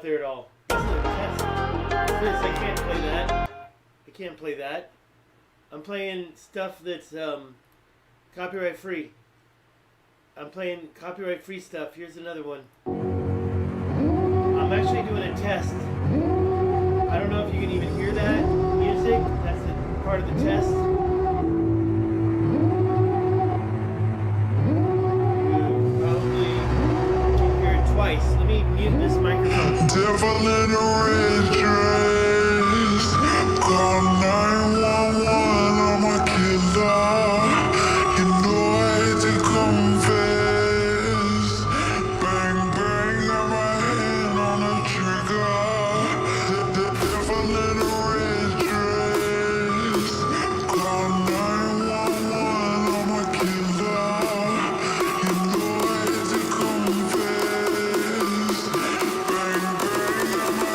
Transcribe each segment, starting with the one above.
there at all. Listen to the test. This, I can't play that. I can't play that. I'm playing stuff that's copyright free. I'm playing copyright free stuff. Here's another one. I'm actually doing a test. I don't know if you can even hear that music. That's the part of the test. You probably can hear it twice. Let me mute this microphone. Devil in a red dress, call 911, I'm a killer. You know I hate to confess. Bang bang, got my hand on the trigger. The devil in a red dress, call 911, I'm a killer. You know I hate to confess. Bang bang, got my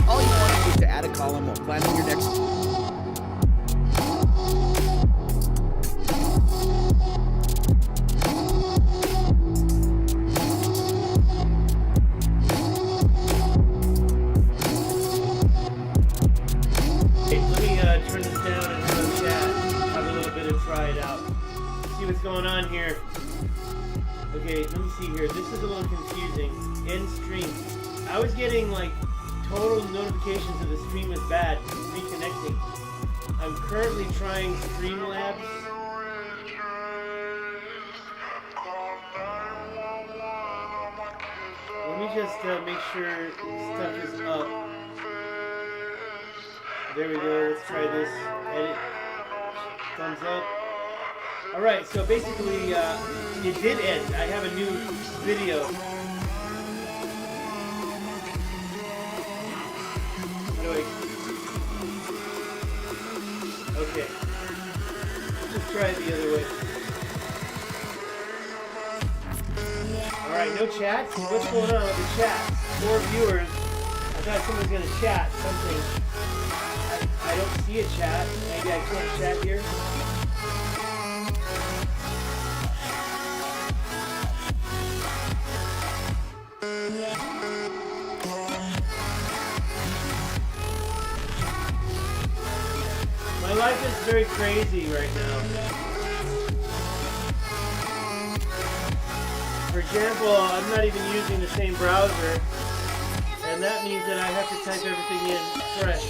All you want to do is to add a column while planning your next. Hey, let me turn this down and have a chat. Have a little bit and try it out. See what's going on here. Okay, let me see here. This is a little confusing. End stream. I was getting like total notifications that the stream is bad. Reconnecting. I'm currently trying Streamlabs. Let me just make sure stuff is up. There we go. Let's try this. Edit. Thumbs up. Alright, so basically, it did end. I have a new video. How do I... Okay. Let's just try it the other way. Alright, no chats? What's going on with the chat? 4 viewers. I thought someone was going to chat something. I don't see a chat. Maybe I can't chat here. My life is very crazy right now. For example, I'm not even using the same browser, and that means that I have to type everything in fresh.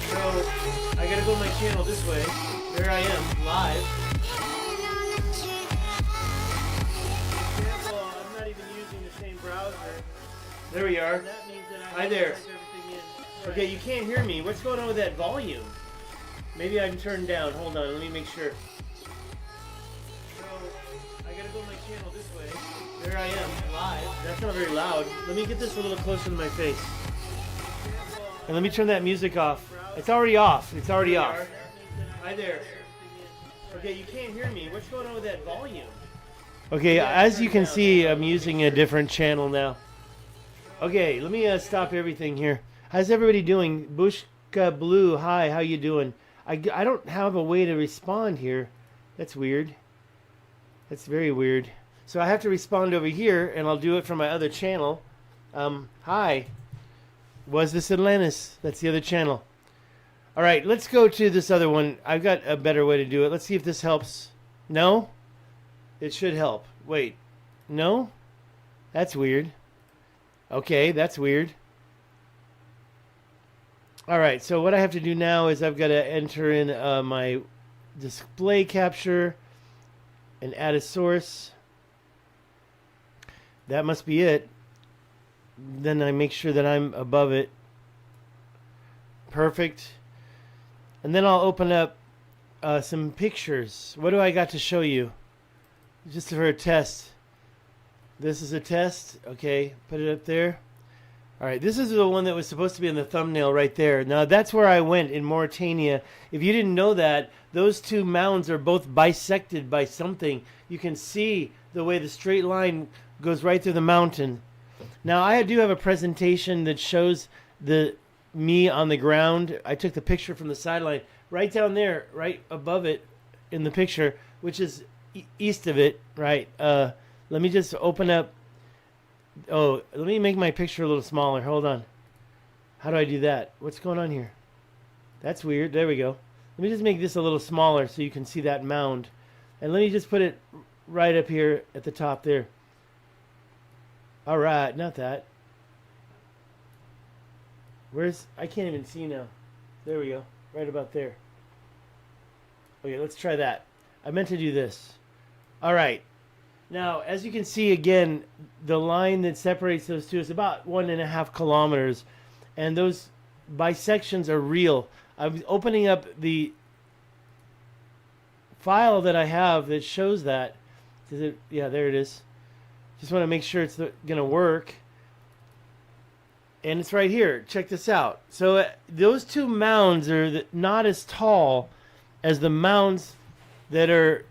So, I gotta go to my channel this way. There I am, live. For example, I'm not even using the same browser. There we are. Hi there. Okay, you can't hear me. What's going on with that volume? Maybe I can turn down. Hold on, let me make sure. So, I gotta go to my channel this way. There I am, live. That's not very loud. Let me get this a little closer to my face. And let me turn that music off. It's already off. It's already off. Hi there. Okay, you can't hear me. What's going on with that volume? Okay, as you can see, I'm using a different channel now. Okay, let me stop everything here. How's everybody doing? Bushka Blue, hi, how you doing? I don't have a way to respond here. That's weird. That's very weird. So I have to respond over here, and I'll do it from my other channel. Hi. Was this Atlantis? That's the other channel. All right, let's go to this other one. I've got a better way to do it. Let's see if this helps. No? It should help. Wait. No? That's weird. Okay, that's weird. All right, so what I have to do now is I've got to enter in my display capture and add a source. That must be it. Then I make sure that I'm above it. Perfect. And then I'll open up some pictures. What do I got to show you? Just for a test. This is a test. Okay, put it up there. All right, this is the one that was supposed to be in the thumbnail right there. Now, that's where I went in Mauritania. If you didn't know that, those two mounds are both bisected by something. You can see the way the straight line goes right through the mountain. Now, I do have a presentation that shows me on the ground. I took the picture from the sideline. Right down there, right above it in the picture, which is east of it, right? Let me just open up. Oh, let me make my picture a little smaller. Hold on. How do I do that? What's going on here? That's weird. There we go. Let me just make this a little smaller so you can see that mound. And let me just put it right up here at the top there. All right, not that. I can't even see now. There we go. Right about there. Okay, let's try that. I meant to do this. All right. Now, as you can see, again, the line that separates those two is about 1.5 kilometers. And those bisections are real. I'm opening up the file that I have that shows that. Yeah, there it is. Just want to make sure it's going to work. And it's right here. Check this out. So those two mounds are not as tall as the mounds that are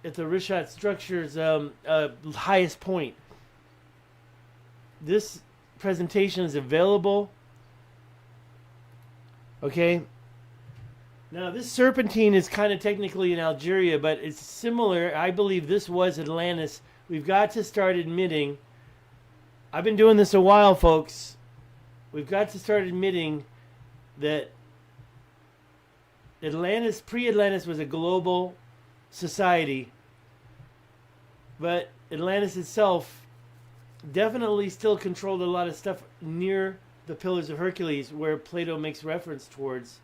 at the Richat structure's highest point. This presentation is available. Okay. Now this serpentine is kind of technically in Algeria, but it's similar. I believe this was Atlantis. We've got to start admitting. I've been doing this a while, folks. We've got to start admitting that Atlantis, pre-Atlantis, was a global society, but Atlantis itself definitely still controlled a lot of stuff near the Pillars of Hercules, where Plato makes reference towards.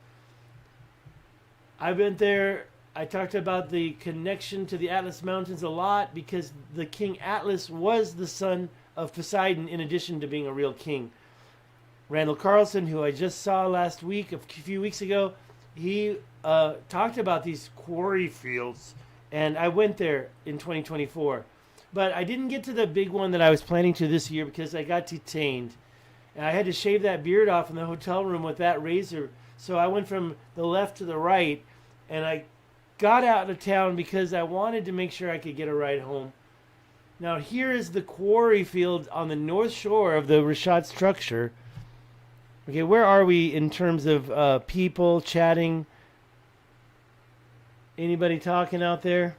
I've been there. I talked about the connection to the Atlas Mountains a lot because the king Atlas was the son of Poseidon in addition to being a real king. Randall Carlson, who I just saw last week, a few weeks ago, he talked about these quarry fields, and I went there in 2024. But I didn't get to the big one that I was planning to this year because I got detained. And I had to shave that beard off in the hotel room with that razor. So I went from the left to the right, and I got out of town because I wanted to make sure I could get a ride home. Now here is the quarry field on the north shore of the Richat structure. Okay, where are we in terms of people chatting? Anybody talking out there?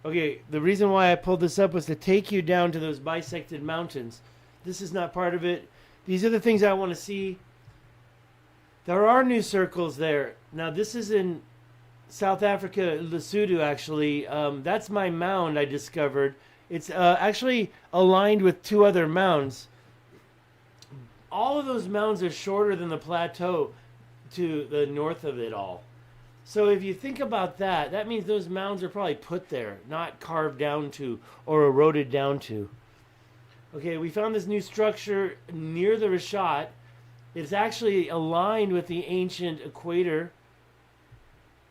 Okay, the reason why I pulled this up was to take you down to those bisected mountains. This is not part of it. These are the things I want to see. There are new circles there. Now this is in South Africa, Lesotho actually. That's my mound I discovered. It's actually aligned with two other mounds. All of those mounds are shorter than the plateau to the north of it all. So if you think about that, that means those mounds are probably put there, not carved down to or eroded down to. Okay, we found this new structure near the Richat. It's actually aligned with the ancient equator.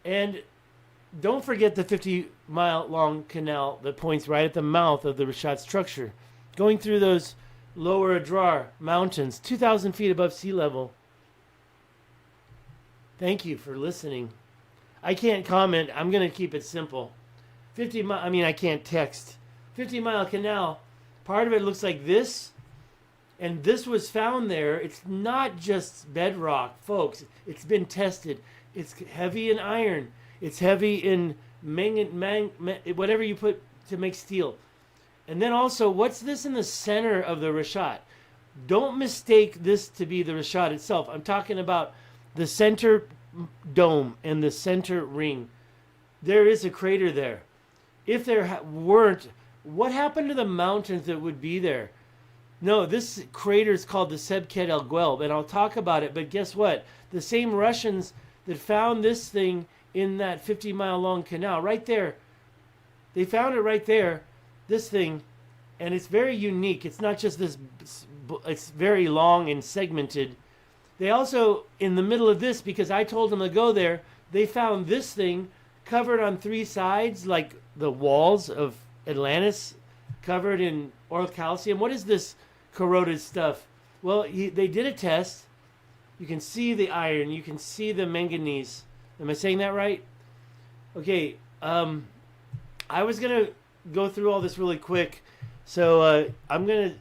And don't forget the 50-mile-long canal that points right at the mouth of the Richat structure, going through those lower Adrar mountains, 2,000 feet above sea level. Thank you for listening. I can't comment. I'm going to keep it simple. I can't text. 50-mile canal. Part of it looks like this, and this was found there. It's not just bedrock, folks. It's been tested. It's heavy in iron. It's heavy in whatever you put to make steel. And then also, what's this in the center of the Richat? Don't mistake this to be the Richat itself. I'm talking about the center dome and the center ring. There is a crater there. If there weren't, what happened to the mountains that would be there? No, this crater is called the Sebket El Guelb, and I'll talk about it. But guess what? The same Russians that found this thing in that 50-mile-long canal, right there, they found it right there, this thing, and it's very unique. It's not just this it's very long and segmented. They also, in the middle of this, because I told them to go there, they found this thing covered on 3 sides, like the walls of Atlantis, covered in orichalcum. What is this corroded stuff? Well, they did a test. You can see the iron. You can see the manganese. Am I saying that right? Okay. I was going to go through all this really quick. So I'm going to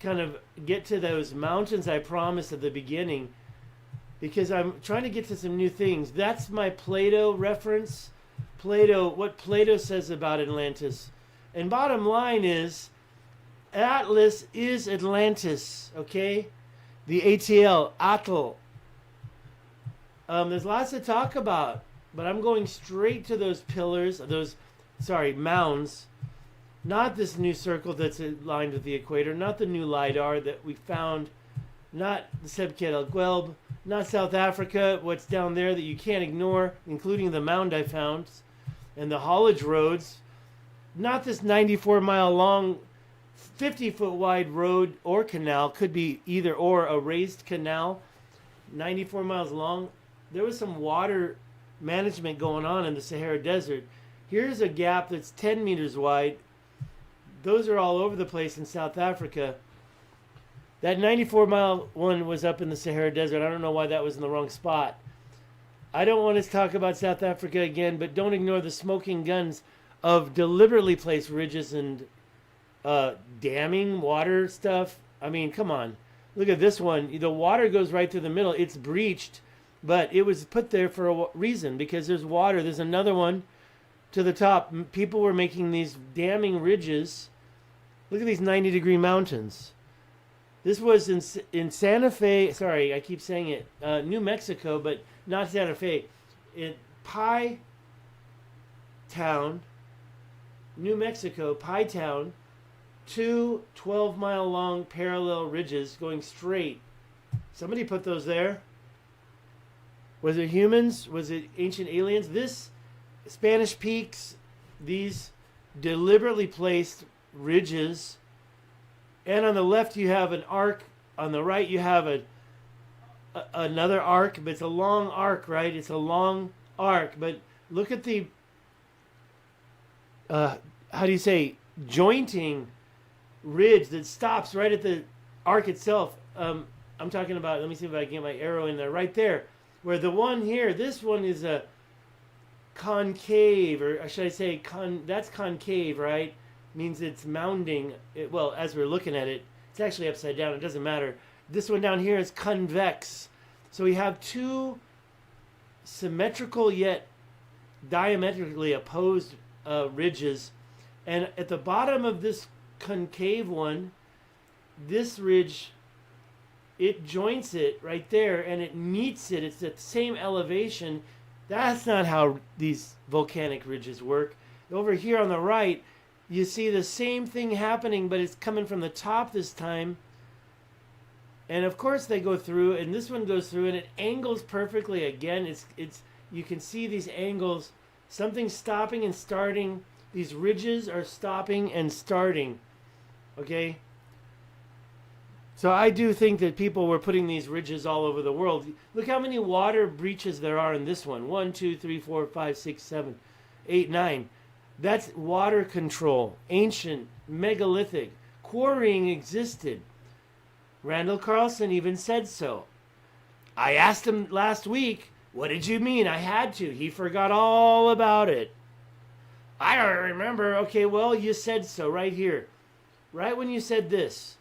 kind of get to those mountains I promised at the beginning, because I'm trying to get to some new things. That's my Plato reference. What Plato says about Atlantis. And bottom line is, Atlas is Atlantis, okay? The ATL, Atl. There's lots to talk about, but I'm going straight to those pillars, mounds. Not this new circle that's aligned with the equator, not the new LiDAR that we found, not the Sebket El Guelb, not South Africa, what's down there that you can't ignore, including the mound I found, and the haulage roads, not this 94-mile long, 50-foot wide road or canal, could be either or, a raised canal, 94 miles long. There was some water management going on in the Sahara Desert. Here's a gap that's 10 meters wide. Those are all over the place in South Africa. That 94-mile one was up in the Sahara Desert. I don't know why that was in the wrong spot. I don't want to talk about South Africa again, but don't ignore the smoking guns of deliberately placed ridges and damming water stuff. I mean, come on. Look at this one. The water goes right through the middle. It's breached, but it was put there for a reason, because there's water. There's another one to the top. People were making these damming ridges. Look at these 90-degree mountains. This was in Santa Fe. Sorry, I keep saying it. New Mexico, but not Santa Fe. In Pi Town, New Mexico, Pi Town. 2 12-mile long parallel ridges going straight. Somebody put those there. Was it humans? Was it ancient aliens? This Spanish Peaks, these deliberately placed ridges, and on the left you have an arc, on the right you have another arc, but it's a long arc, right? It's a long arc, but look at the jointing ridge that stops right at the arc itself. I'm talking about, let me see if I can get my arrow in there, right there, where the one here, this one is a concave, or should I say that's concave, right? Means it's mounding. Well, as we're looking at it, it's actually upside down. It doesn't matter. This one down here is convex. So we have 2 symmetrical yet diametrically opposed ridges. And at the bottom of this concave one, this ridge, it joints it right there and it meets it. It's at the same elevation. That's not how these volcanic ridges work. Over here on the right, you see the same thing happening, but it's coming from the top this time. And of course they go through, and this one goes through, and it angles perfectly again. It's you can see these angles. Something's stopping and starting. These ridges are stopping and starting. Okay? So I do think that people were putting these ridges all over the world. Look how many water breaches there are in this one. 1, 2, 3, 4, 5, 6, 7, 8, 9. That's water control. Ancient, megalithic. Quarrying existed. Randall Carlson even said so. I asked him last week, what did you mean? I had to. He forgot all about it. I don't remember. Okay, well, you said so right here. Right when you said this.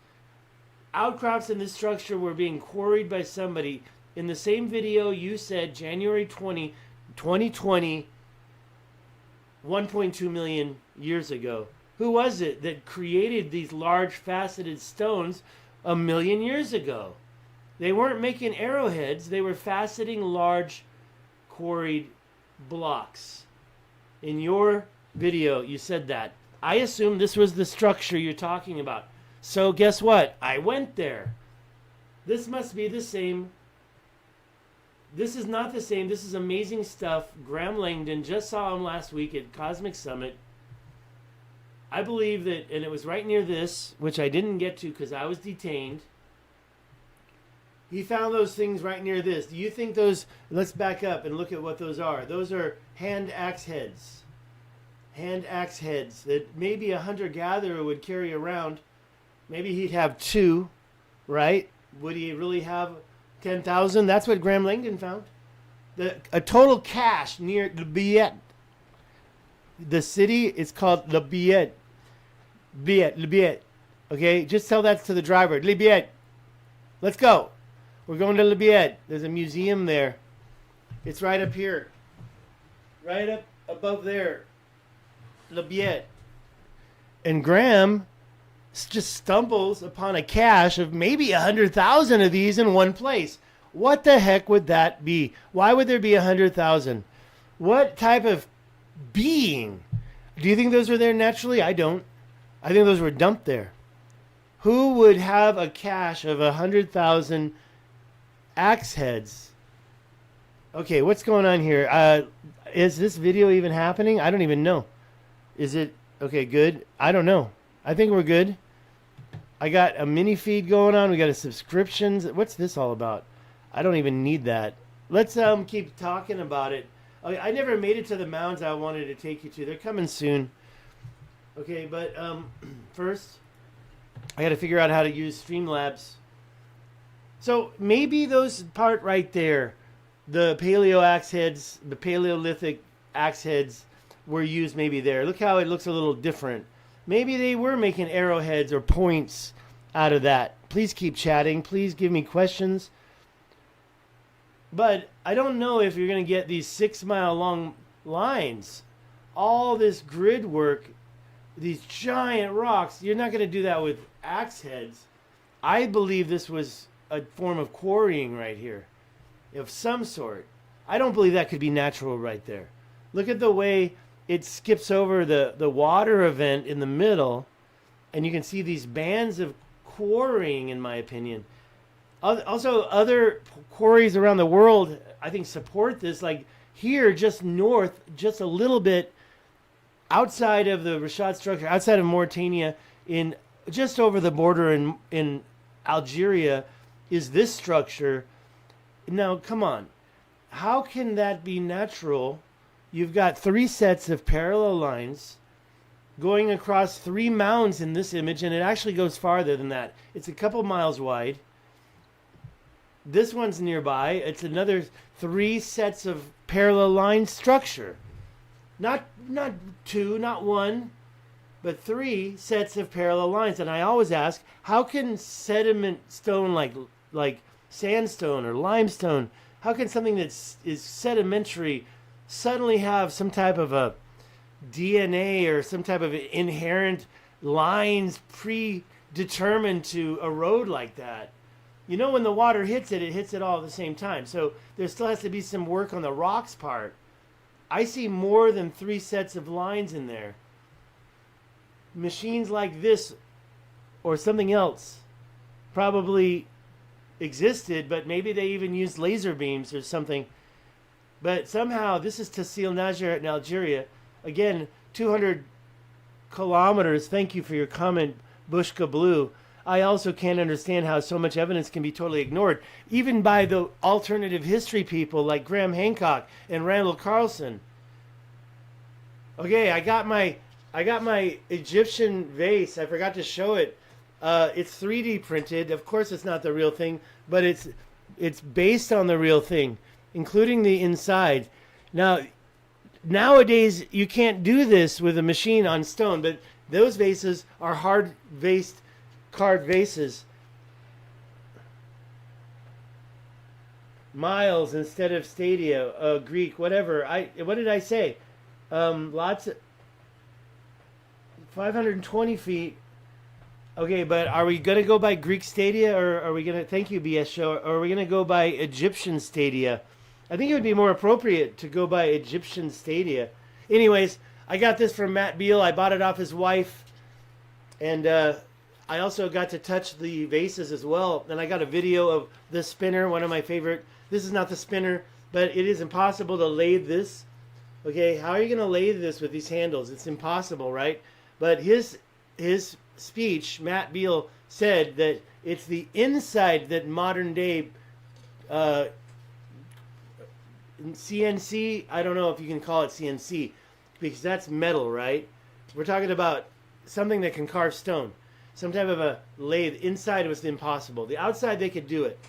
Outcrops in this structure were being quarried by somebody. In the same video, you said January 20, 2020, 1.2 million years ago. Who was it that created these large faceted stones a million years ago? They weren't making arrowheads. They were faceting large quarried blocks. In your video, you said that. I assume this was the structure you're talking about. So guess what? I went there. This must be the same. This is not the same. This is amazing stuff. Graham Langdon, just saw him last week at Cosmic Summit. I believe that, and it was right near this, which I didn't get to because I was detained. He found those things right near this. Do you think those? Let's back up and look at what those are. Those are hand axe heads. Hand axe heads that maybe a hunter-gatherer would carry around. Maybe he'd have 2, right? Would he really have 10,000? That's what Graham Langdon found. A total cache near Le Billet. The city is called Le Billet. Le Billet. Okay, just tell that to the driver. Le Billet. Let's go. We're going to Le Billet. There's a museum there. It's right up here. Right up above there. Le Billet. And Graham just stumbles upon a cache of maybe 100,000 of these in one place. What the heck would that be? Why would there be 100,000? What type of being? Do you think those were there naturally? I don't. I think those were dumped there. Who would have a cache of 100,000 axe heads? Okay, what's going on here? Is this video even happening? I don't even know. Is it? Okay, good. I don't know. I think we're good. I got a mini feed going on. We got a subscriptions. What's this all about? I don't even need that. Let's keep talking about it. I never made it to the mounds I wanted to take you to. They're coming soon. Okay, but first, I got to figure out how to use Streamlabs. So maybe those part right there, the paleo axe heads, the Paleolithic axe heads were used maybe there. Look how it looks a little different. Maybe they were making arrowheads or points out of that. Please keep chatting. Please give me questions. But I don't know if you're going to get these 6-mile long lines. All this grid work, these giant rocks, you're not going to do that with axe heads. I believe this was a form of quarrying right here of some sort. I don't believe that could be natural right there. Look at the way it skips over the water event in the middle, and you can see these bands of quarrying, in my opinion. Also, other quarries around the world, I think, support this. Like here, just north, just a little bit outside of the Rashad structure, outside of Mauritania, in just over the border in Algeria, is this structure. Now, come on. How can that be natural? You've got 3 sets of parallel lines going across 3 mounds in this image, and it actually goes farther than that. It's a couple miles wide. This one's nearby. It's another 3 sets of parallel line structure. Not 2, not 1, but 3 sets of parallel lines. And I always ask, how can sediment stone like sandstone or limestone, how can something that is sedimentary suddenly have some type of a DNA or some type of inherent lines predetermined to erode like that? You know, when the water hits it all at the same time. So there still has to be some work on the rocks part. I see more than 3 sets of lines in there. Machines like this or something else probably existed, but maybe they even used laser beams or something. But somehow, this is Tassil Najer in Algeria. Again, 200 kilometers. Thank you for your comment, Bushka Blue. I also can't understand how so much evidence can be totally ignored, even by the alternative history people like Graham Hancock and Randall Carlson. Okay, I got my Egyptian vase. I forgot to show it. It's 3D printed. Of course, it's not the real thing, but it's based on the real thing, including the inside. Now, nowadays you can't do this with a machine on stone, but those vases are hard carved vases. Miles instead of stadia, Greek, whatever. What did I say? Lots of 520 feet. Okay, but are we going to go by Greek stadia, or are we going to, thank you, BS Show, or are we going to go by Egyptian stadia? I think it would be more appropriate to go by Egyptian stadia. Anyways, I got this from Matt Beal. I bought it off his wife. And I also got to touch the vases as well. And I got a video of the spinner, one of my favorite. This is not the spinner, but it is impossible to lathe this. Okay, how are you going to lathe this with these handles? It's impossible, right? But his speech, Matt Beal said that it's the inside that modern day CNC, I don't know if you can call it CNC because that's metal, right? We're talking about something that can carve stone. Some type of a lathe. Inside was impossible. The outside they could do it.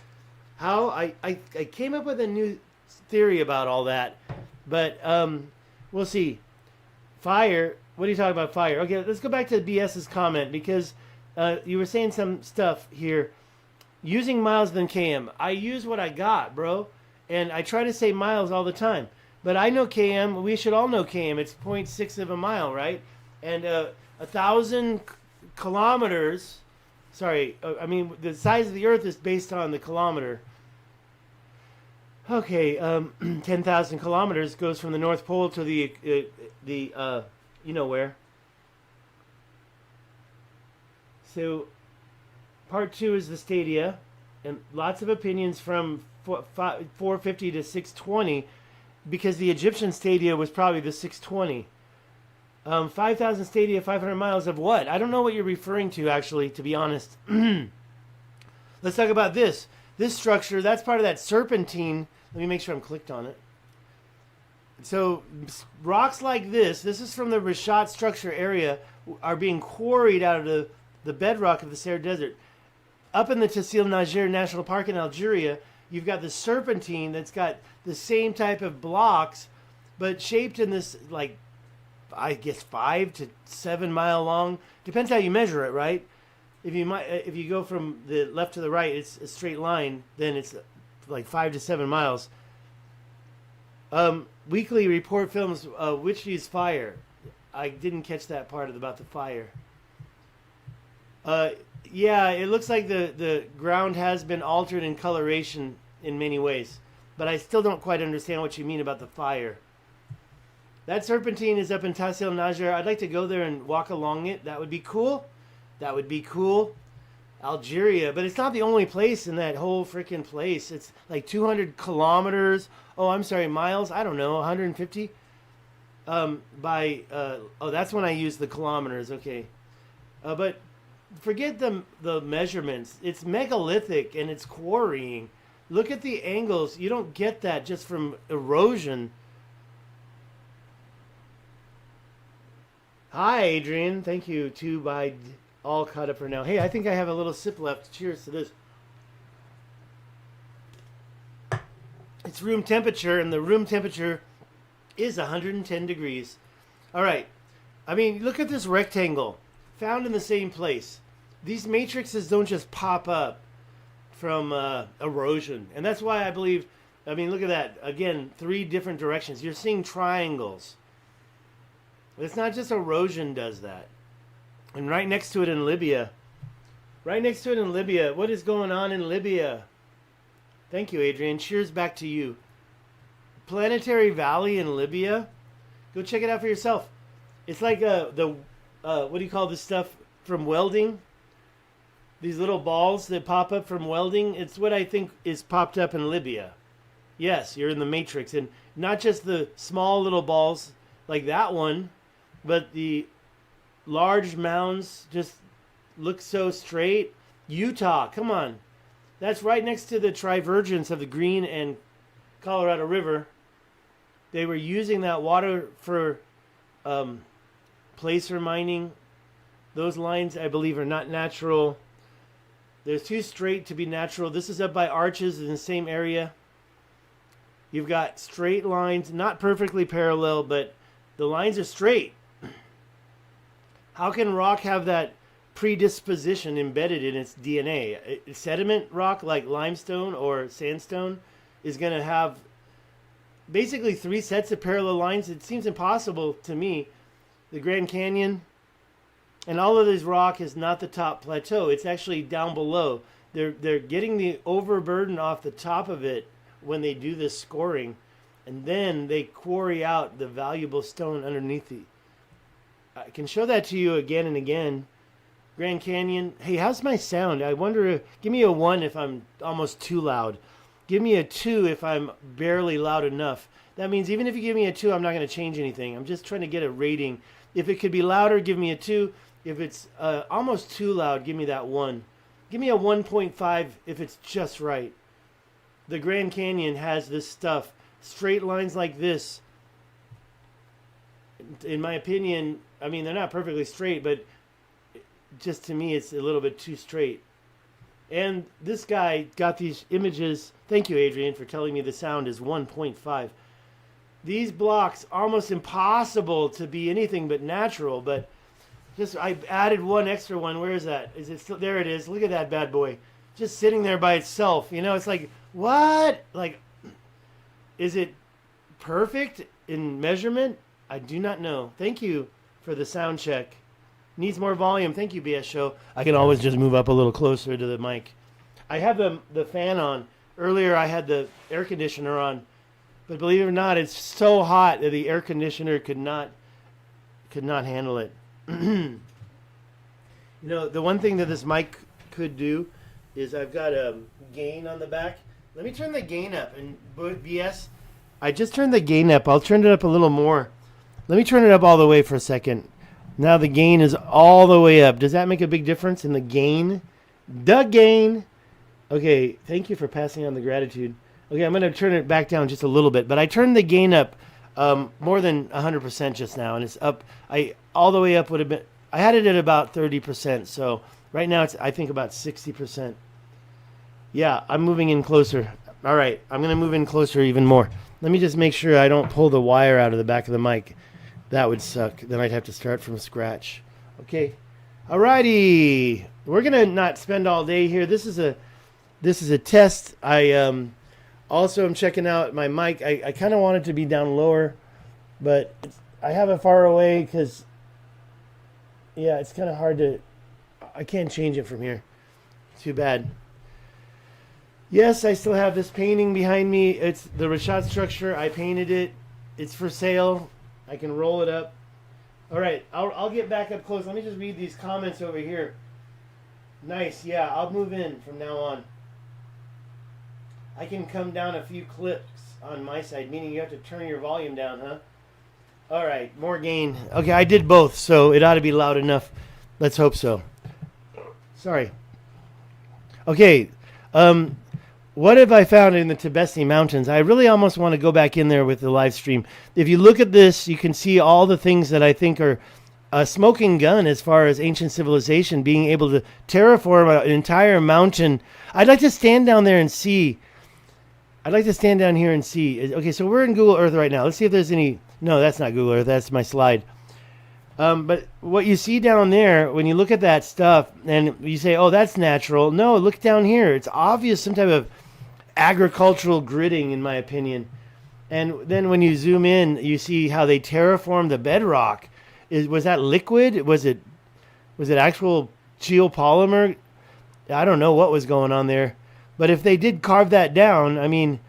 How? I came up with a new theory about all that. But we'll see. Fire. What are you talking about, fire? Okay, let's go back to BS's comment because you were saying some stuff here. Using miles than km. I use what I got, bro. And I try to say miles all the time. But I know km. We should all know km. It's 0.6 of a mile, right? And 1,000 kilometers. Sorry, I mean, the size of the Earth is based on the kilometer. Okay, 10,000 kilometers goes from the North Pole to the you know where. So, part 2 is the stadia, and lots of opinions from 450 to 620, because the Egyptian stadia was probably the 620. 5,000 stadia, 500 miles of what? I don't know what you're referring to, actually, to be honest. Let's talk about this. This structure, that's part of that serpentine. Let me make sure I'm clicked on it. So rocks like this is from the Rishat structure area, are being quarried out of the bedrock of the Sahara Desert. Up in the Tassil Najer National Park in Algeria, you've got the serpentine that's got the same type of blocks, but shaped in this, like, I guess 5 to 7 mile long. Depends how you measure it, right? If you go from the left to the right, it's a straight line. Then it's like 5 to 7 miles. Weekly report films which use fire. I didn't catch that part about the fire. Yeah, it looks like the ground has been altered in coloration in many ways, but I still don't quite understand what you mean about the fire. That serpentine is up in Tassil Najer. I'd like to go there and walk along it. That would be cool. That would be cool. Algeria, but it's not the only place in that whole freaking place. It's like 200 kilometers. Oh, I'm sorry, miles. I don't know, 150. Oh, that's when I use the kilometers. Okay, but forget the measurements. It's megalithic and it's quarrying. Look at the angles. You don't get that just from erosion. Hi, Adrian. Thank you. All caught up for now. Hey, I think I have a little sip left. Cheers to this. It's room temperature, and the room temperature is 110 degrees. All right. I mean, look at this rectangle found in the same place. These matrices don't just pop up from erosion. And that's why I believe, I mean, look at that. Again, 3 different directions. You're seeing triangles. It's not just erosion does that. And right next to it in Libya. What is going on in Libya? Thank you, Adrian. Cheers back to you. Planetary Valley in Libya. Go check it out for yourself. It's like what do you call this stuff from welding? These little balls that pop up from welding. It's what I think is popped up in Libya. Yes, you're in the matrix. And not just the small little balls like that one, but the large mounds just look so straight. Utah, come on. That's right next to the Trivergence of the Green and Colorado River. They were using that water for placer mining. Those lines, I believe, are not natural. They're too straight to be natural. This is up by Arches in the same area. You've got straight lines, not perfectly parallel, but the lines are straight. How can rock have that predisposition embedded in its DNA? Sediment rock like limestone or sandstone is going to have basically 3 sets of parallel lines. It seems impossible to me. The Grand Canyon and all of this rock is not the top plateau. It's actually down below. They're getting the overburden off the top of it when they do this scoring, and then they quarry out the valuable stone underneath it. I can show that to you again and again. Grand Canyon. Hey, how's my sound? I wonder, give me a 1 if I'm almost too loud. Give me a 2 if I'm barely loud enough. That means even if you give me a 2, I'm not going to change anything. I'm just trying to get a rating. If it could be louder, give me a 2. If it's almost too loud, give me that 1. Give me a 1.5 if it's just right. The Grand Canyon has this stuff. Straight lines like this. In my opinion, I mean, they're not perfectly straight, but just to me, it's a little bit too straight. And this guy got these images. Thank you, Adrian, for telling me the sound is 1.5. These blocks, almost impossible to be anything but natural, but just I added one extra one. Where is that? Is it still? There it is. Look at that bad boy. Just sitting there by itself. You know, it's like, what? Like, is it perfect in measurement? I do not know. Thank you for the sound check. Needs more volume. Thank you, BS Show. I can always just move up a little closer to the mic. I have the fan on. Earlier I had the air conditioner on. But believe it or not, it's so hot that the air conditioner could not handle it. You know, the one thing that this mic could do is I've got a gain on the back. Let me turn the gain up. And BS, I just turned the gain up. I'll turn it up a little more. Let me turn it up all the way for a second. Now the gain is all the way up. Does that make a big difference in the gain? The gain. Okay, thank you for passing on the gratitude. Okay, I'm going to turn it back down just a little bit. But I turned the gain up more than 100% just now. And it's up. All the way up would have been... I had it at about 30%. So right now it's, I think, about 60%. Yeah, I'm moving in closer. All right, I'm going to move in closer even more. Let me just make sure I don't pull the wire out of the back of the mic. That would suck. Then I'd have to start from scratch. Okay. Alrighty. We're going to not spend all day here. This is a test. I also am checking out my mic. I kind of want it to be down lower, but I have it far away because, yeah, it's kind of hard to... I can't change it from here. Too bad. Yes, I still have this painting behind me. It's the Rashat structure. I painted it. It's for sale. I can roll it up. All right, I'll get back up close. Let me just read these comments over here. Nice, yeah, I'll move in from now on. I can come down a few clips on my side, meaning you have to turn your volume down, huh? All right, more gain. Okay, I did both, so it ought to be loud enough. Let's hope so. Sorry. Okay, what have I found in the Tibesti Mountains? I really almost want to go back in there with the live stream. If you look at this, you can see all the things that I think are a smoking gun as far as ancient civilization, being able to terraform an entire mountain. I'd like to stand down there and see. I'd like to stand down here and see. Okay, so we're in Google Earth right now. Let's see if there's any... No, that's not Google Earth. That's my slide. But what you see down there, when you look at that stuff, and you say, oh, that's natural. No, look down here. It's obvious some type of agricultural gridding, in my opinion. And then when you zoom in, you see how they terraformed the bedrock. Was that liquid? Was it actual geopolymer? I don't know what was going on there. But if they did carve that down, I mean,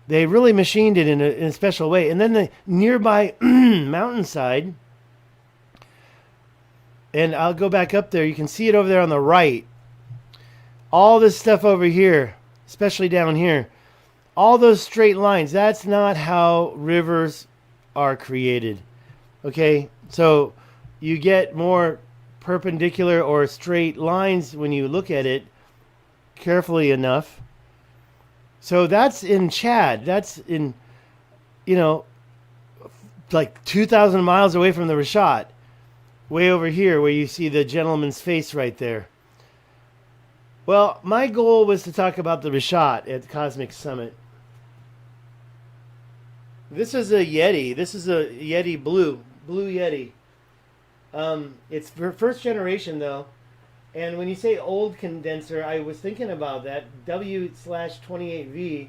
they really machined it in a special way. And then the nearby mountainside, and I'll go back up there. You can see it over there on the right. All this stuff over here, especially down here, all those straight lines, that's not how rivers are created. Okay, so you get more perpendicular or straight lines when you look at it carefully enough. So that's in Chad. That's in, like 2,000 miles away from the Rashat. Way over here where you see the gentleman's face right there. Well, my goal was to talk about the Rashat at Cosmic Summit. This is a Yeti. This is a Yeti Blue Yeti. It's for first generation though. And when you say old condenser, I was thinking about that. W/28V.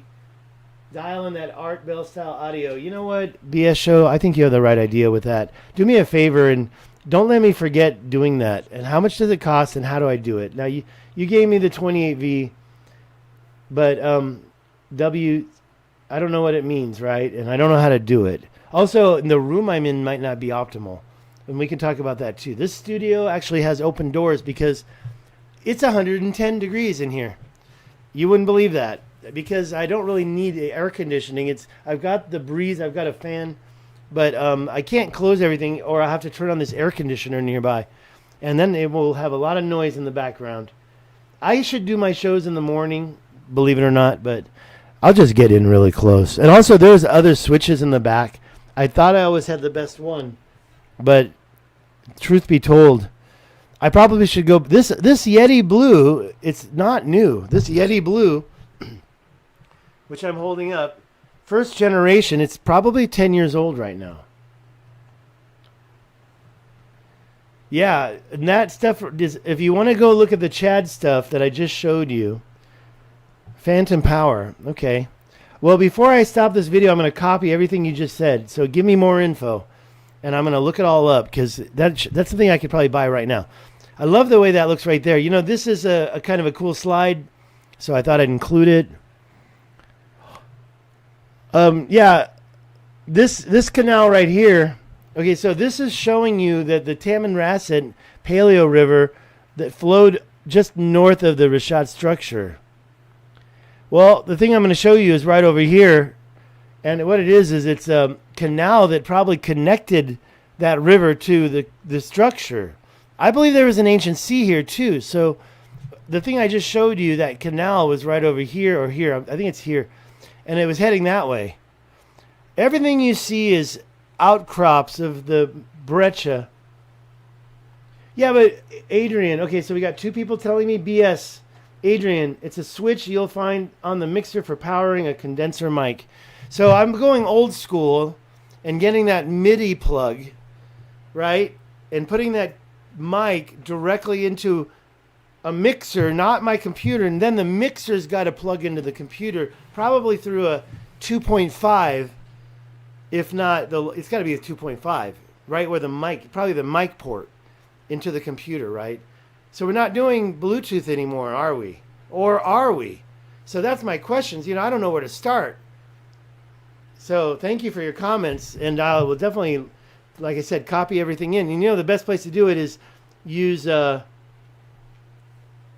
Dial in that Art Bell style audio. You know what, BS Show? I think you have the right idea with that. Do me a favor and don't let me forget doing that. And how much does it cost and how do I do it? Now, you gave me the 28V, but I don't know what it means, right? And I don't know how to do it. Also, the room I'm in might not be optimal. And we can talk about that too. This studio actually has open doors because it's 110 degrees in here. You wouldn't believe that because I don't really need air conditioning. I've got the breeze, I've got a fan, but I can't close everything or I'll have to turn on this air conditioner nearby. And then it will have a lot of noise in the background. I should do my shows in the morning, believe it or not, but I'll just get in really close. And also, there's other switches in the back. I thought I always had the best one, but truth be told, I probably should go. This Yeti Blue, it's not new. This Yeti Blue, which I'm holding up, first generation, it's probably 10 years old right now. Yeah, and that stuff is, if you want to go look at the Chad stuff that I just showed you, Phantom Power. Okay. Well, before I stop this video, I'm going to copy everything you just said. So give me more info, and I'm going to look it all up because that's something I could probably buy right now. I love the way that looks right there. You know, this is a kind of a cool slide, so I thought I'd include it. Yeah, this canal right here. Okay, so this is showing you that the Tamanrasset Paleo River that flowed just north of the Rishat structure. Well, the thing I'm going to show you is right over here, and what it is it's a canal that probably connected that river to the structure. I believe there was an ancient sea here too. So the thing I just showed you, that canal was right over here or here. I think it's here, and it was heading that way. Everything you see is outcrops of the breccia. Yeah, but Adrian, okay, so we got two people telling me BS. Adrian, it's a switch you'll find on the mixer for powering a condenser mic. So I'm going old school and getting that MIDI plug, right? And putting that mic directly into a mixer, not my computer. And then the mixer's got to plug into the computer, probably through a 2.5. If not, it's got to be a 2.5, right? Where the mic, probably the mic port into the computer, right? So we're not doing Bluetooth anymore, are we? Or are we? So that's my questions. You know, I don't know where to start. So thank you for your comments. And I will definitely, like I said, copy everything in. And you know, the best place to do it is use the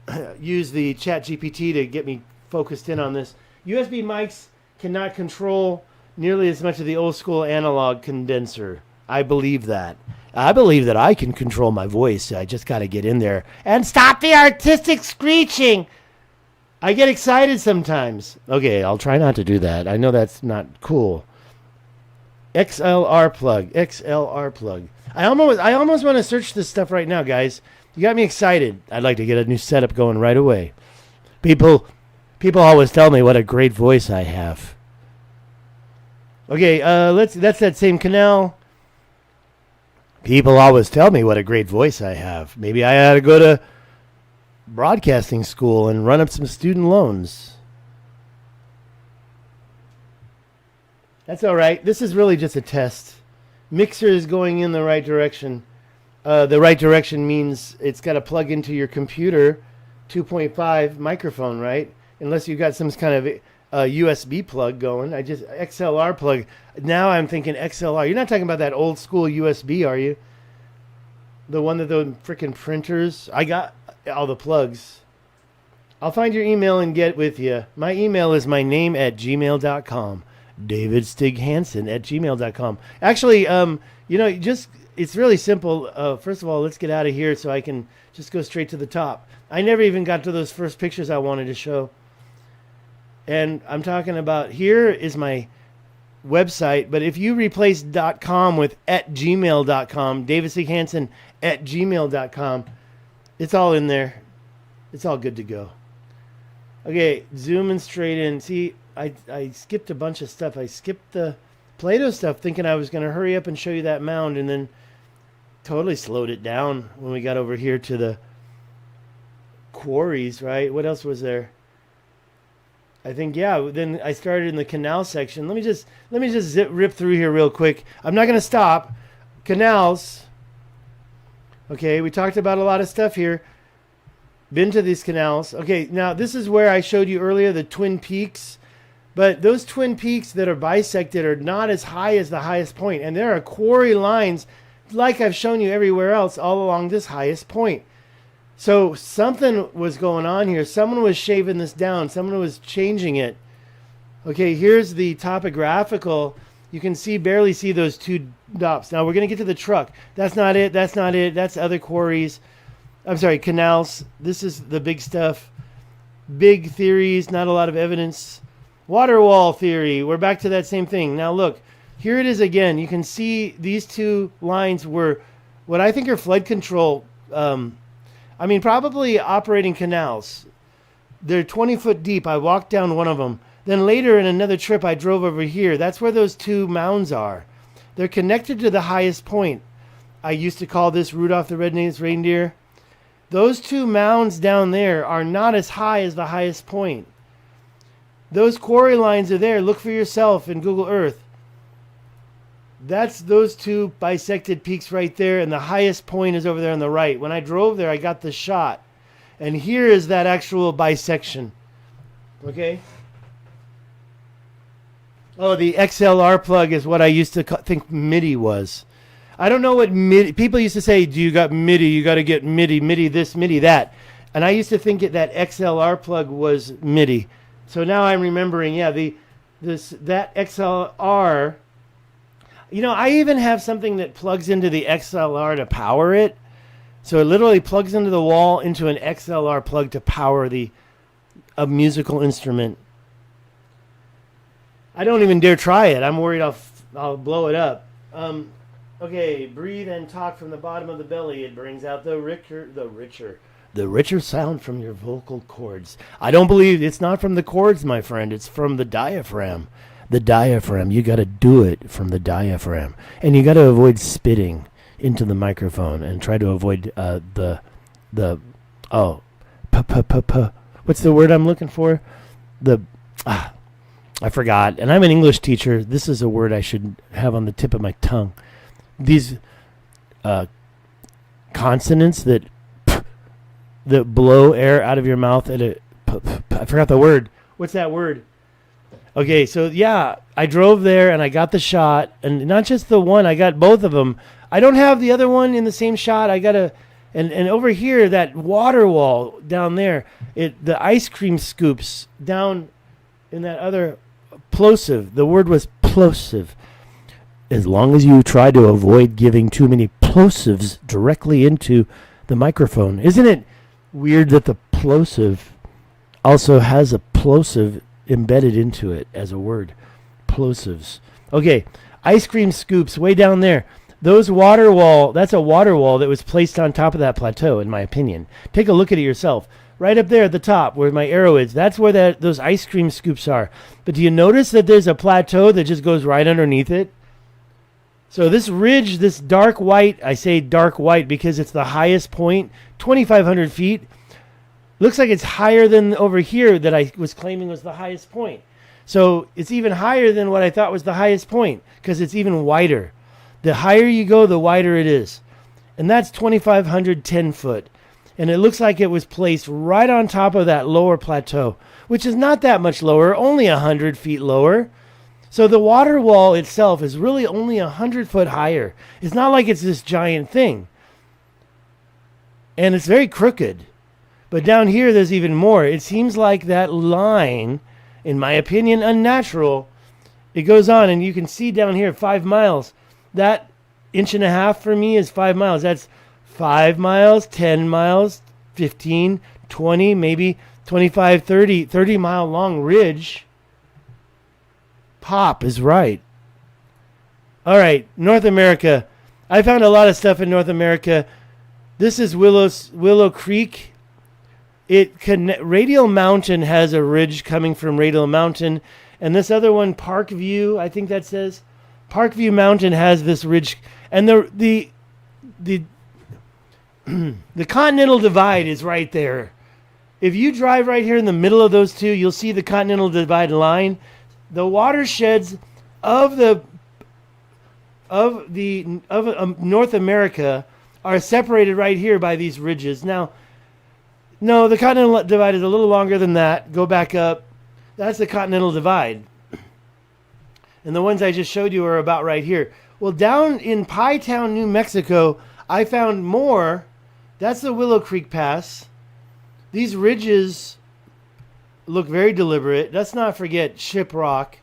ChatGPT to get me focused in on this. USB mics cannot control nearly as much of the old school analog condenser. I believe that. I believe that I can control my voice. I just got to get in there and stop the artistic screeching. I get excited sometimes. Okay, I'll try not to do that. I know that's not cool. XLR plug. I almost want to search this stuff right now, guys. You got me excited. I'd like to get a new setup going right away. People always tell me what a great voice I have. Okay, that's that same canal. People always tell me what a great voice I have. Maybe I ought to go to broadcasting school and run up some student loans. That's all right. This is really just a test. Mixer is going in the right direction. The right direction means it's got to plug into your computer, 2.5 microphone, right? Unless you've got some kind of USB plug going. XLR plug. Now I'm thinking XLR. You're not talking about that old school USB, are you? The one that the freaking printers. I got all the plugs. I'll find your email and get with you. My email is my name at gmail.com. DavidStigHansen@gmail.com. Actually, you know, it's really simple. First of all, let's get out of here so I can just go straight to the top. I never even got to those first pictures I wanted to show. And I'm talking about, here is my website, but if you replace .com with @gmail.com, DavidStigHansen@gmail.com, it's all in there. It's all good to go. Okay, zooming straight in. See, I skipped a bunch of stuff. I skipped the Play-Doh stuff thinking I was going to hurry up and show you that mound, and then totally slowed it down when we got over here to the quarries, right? What else was there? I think, yeah, then I started in the canal section. Let me just rip through here real quick. I'm not going to stop. Canals. Okay, we talked about a lot of stuff here. Been to these canals. Okay, now this is where I showed you earlier the Twin Peaks. But those Twin Peaks that are bisected are not as high as the highest point. And there are quarry lines, like I've shown you everywhere else, all along this highest point. So something was going on here. Someone was shaving this down. Someone was changing it. Okay, here's the topographical. You can barely see those two dots. Now we're going to get to the truck. That's not it. That's not it. That's other quarries. I'm sorry, canals. This is the big stuff. big theories, not a lot of evidence. Water wall theory. We're back to that same thing. Now look, here it is again. You can see these two lines were what I think are flood control. Probably operating canals. They're 20 foot deep. I walked down one of them. Then later in another trip, I drove over here. That's where those two mounds are. They're connected to the highest point. I used to call this Rudolph the Red-Nosed Reindeer. Those two mounds down there are not as high as the highest point. Those quarry lines are there. Look for yourself in Google Earth. That's those two bisected peaks right there, and the highest point is over there on the right. When I drove there, I got the shot. And here is that actual bisection. Okay? Oh, the XLR plug is what I used to think MIDI was. I don't know what MIDI... People used to say, do you got MIDI? You got to get MIDI, MIDI this, MIDI that. And I used to think that XLR plug was MIDI. So now I'm remembering, yeah, that XLR... You know, I even have something that plugs into the XLR to power it. So it literally plugs into the wall into an XLR plug to power a musical instrument. I don't even dare try it. I'm worried I'll blow it up. Okay, breathe and talk from the bottom of the belly. It brings out the richer sound from your vocal cords. I don't believe it's not from the cords, my friend. It's from the diaphragm. The diaphragm. You got to do it from the diaphragm, and you got to avoid spitting into the microphone and try to avoid what's the word I'm looking for? I forgot. And I'm an English teacher. This is a word I should have on the tip of my tongue. These consonants that blow air out of your mouth I forgot the word. What's that word? Okay, so yeah, I drove there and I got the shot, and not just the one, I got both of them. I don't have the other one in the same shot. I got and over here, that water wall down there, the ice cream scoops down in that other plosive. The word was plosive. As long as you try to avoid giving too many plosives directly into the microphone. Isn't it weird that the plosive also has a plosive embedded into it as a word? Plosives. Okay, ice cream scoops way down there. That's a water wall that was placed on top of that plateau, in my opinion. Take a look at it yourself. Right up there at the top where my arrow is, that's where those ice cream scoops are. But do you notice that there's a plateau that just goes right underneath it? So this ridge, this dark white, I say dark white because it's the highest point, 2,500 feet. Looks like it's higher than over here that I was claiming was the highest point. So it's even higher than what I thought was the highest point because it's even wider. The higher you go, the wider it is. And that's 2,510 foot. And it looks like it was placed right on top of that lower plateau, which is not that much lower, only 100 feet lower. So the water wall itself is really only 100 foot higher. It's not like it's this giant thing. And it's very crooked. But down here, there's even more. It seems like that line, in my opinion, unnatural. It goes on, and you can see down here 5 miles. That 1.5 inches for me is 5 miles. That's 5 miles, 10 miles, 15, 20, maybe 25, 30 mile long ridge. Pop is right. All right, North America. I found a lot of stuff in North America. This is Willow Creek. Radial Mountain has a ridge coming from Radial Mountain, and this other one, Parkview, I think that says, Parkview Mountain has this ridge, and the Continental Divide is right there. If you drive right here in the middle of those two, you'll see the Continental Divide line. The watersheds of North America are separated right here by these ridges. Now, no, the Continental Divide is a little longer than that. Go back up. That's the Continental Divide. And the ones I just showed you are about right here. Well, down in Pie Town, New Mexico, I found more. That's the Willow Creek Pass. These ridges look very deliberate. Let's not forget Shiprock.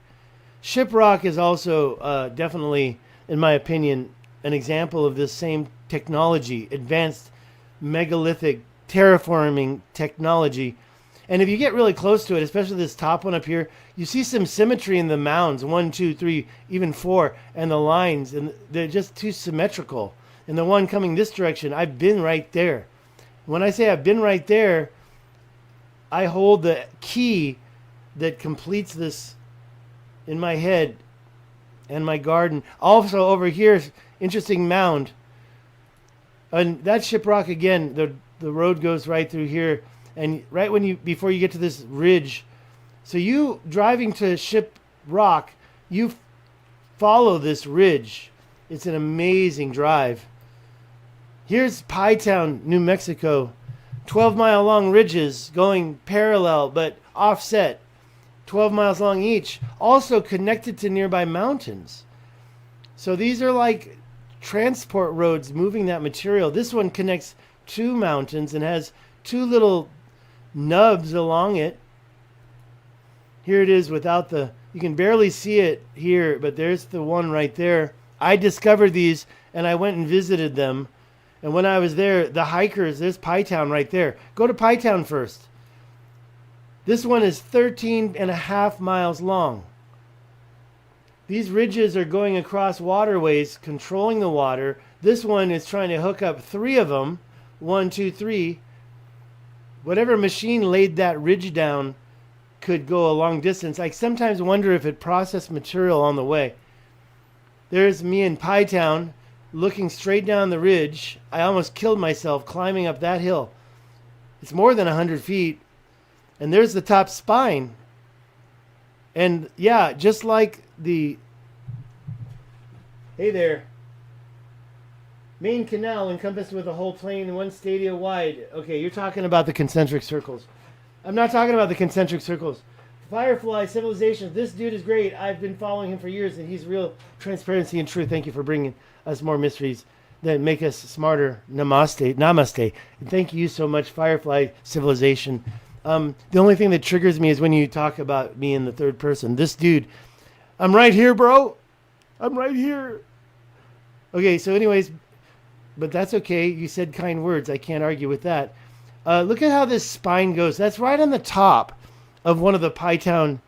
Shiprock is also definitely, in my opinion, an example of this same technology, advanced megalithic terraforming technology. And if you get really close to it, especially this top one up here, you see some symmetry in the mounds, 1, 2, 3, even 4, and the lines, and they're just too symmetrical. And the one coming this direction, I've been right there. When I say I've been right there, I hold the key that completes this in my head and my garden. Also over here, interesting mound. And that Shiprock again, the road goes right through here. And right before you get to this ridge, so you driving to Shiprock, you follow this ridge. It's an amazing drive. Here's Pie Town, New Mexico. 12-mile long ridges going parallel but offset. 12 miles long each. Also connected to nearby mountains. So these are like transport roads moving that material. This one connects 2 mountains and has 2 little nubs along it. Here it is without you can barely see it here, but there's the one right there. I discovered these and I went and visited them. And when I was there, the hikers, there's Pie Town right there. Go to Pie Town first. This one is 13.5 miles long. These ridges are going across waterways, controlling the water. This one is trying to hook up 3 of them. 1, 2, 3. Whatever machine laid that ridge down could go a long distance. I sometimes wonder if it processed material on the way. There's me in Pie Town, looking straight down the ridge. I almost killed myself climbing up that hill. It's more than 100 feet. And there's the top spine. And yeah, just like the... Hey there. Main canal encompassed with a whole plain 1 stadia wide. Okay, you're talking about the concentric circles. I'm not talking about the concentric circles. Firefly Civilization. This dude is great. I've been following him for years, and he's real transparency and truth. Thank you for bringing us more mysteries that make us smarter. Namaste. Namaste. And thank you so much, Firefly Civilization. The only thing that triggers me is when you talk about me in the third person. This dude, I'm right here, bro. I'm right here. Okay, so anyways, but that's okay. You said kind words. I can't argue with that. Look at how this spine goes. That's right on the top of one of the Pie Town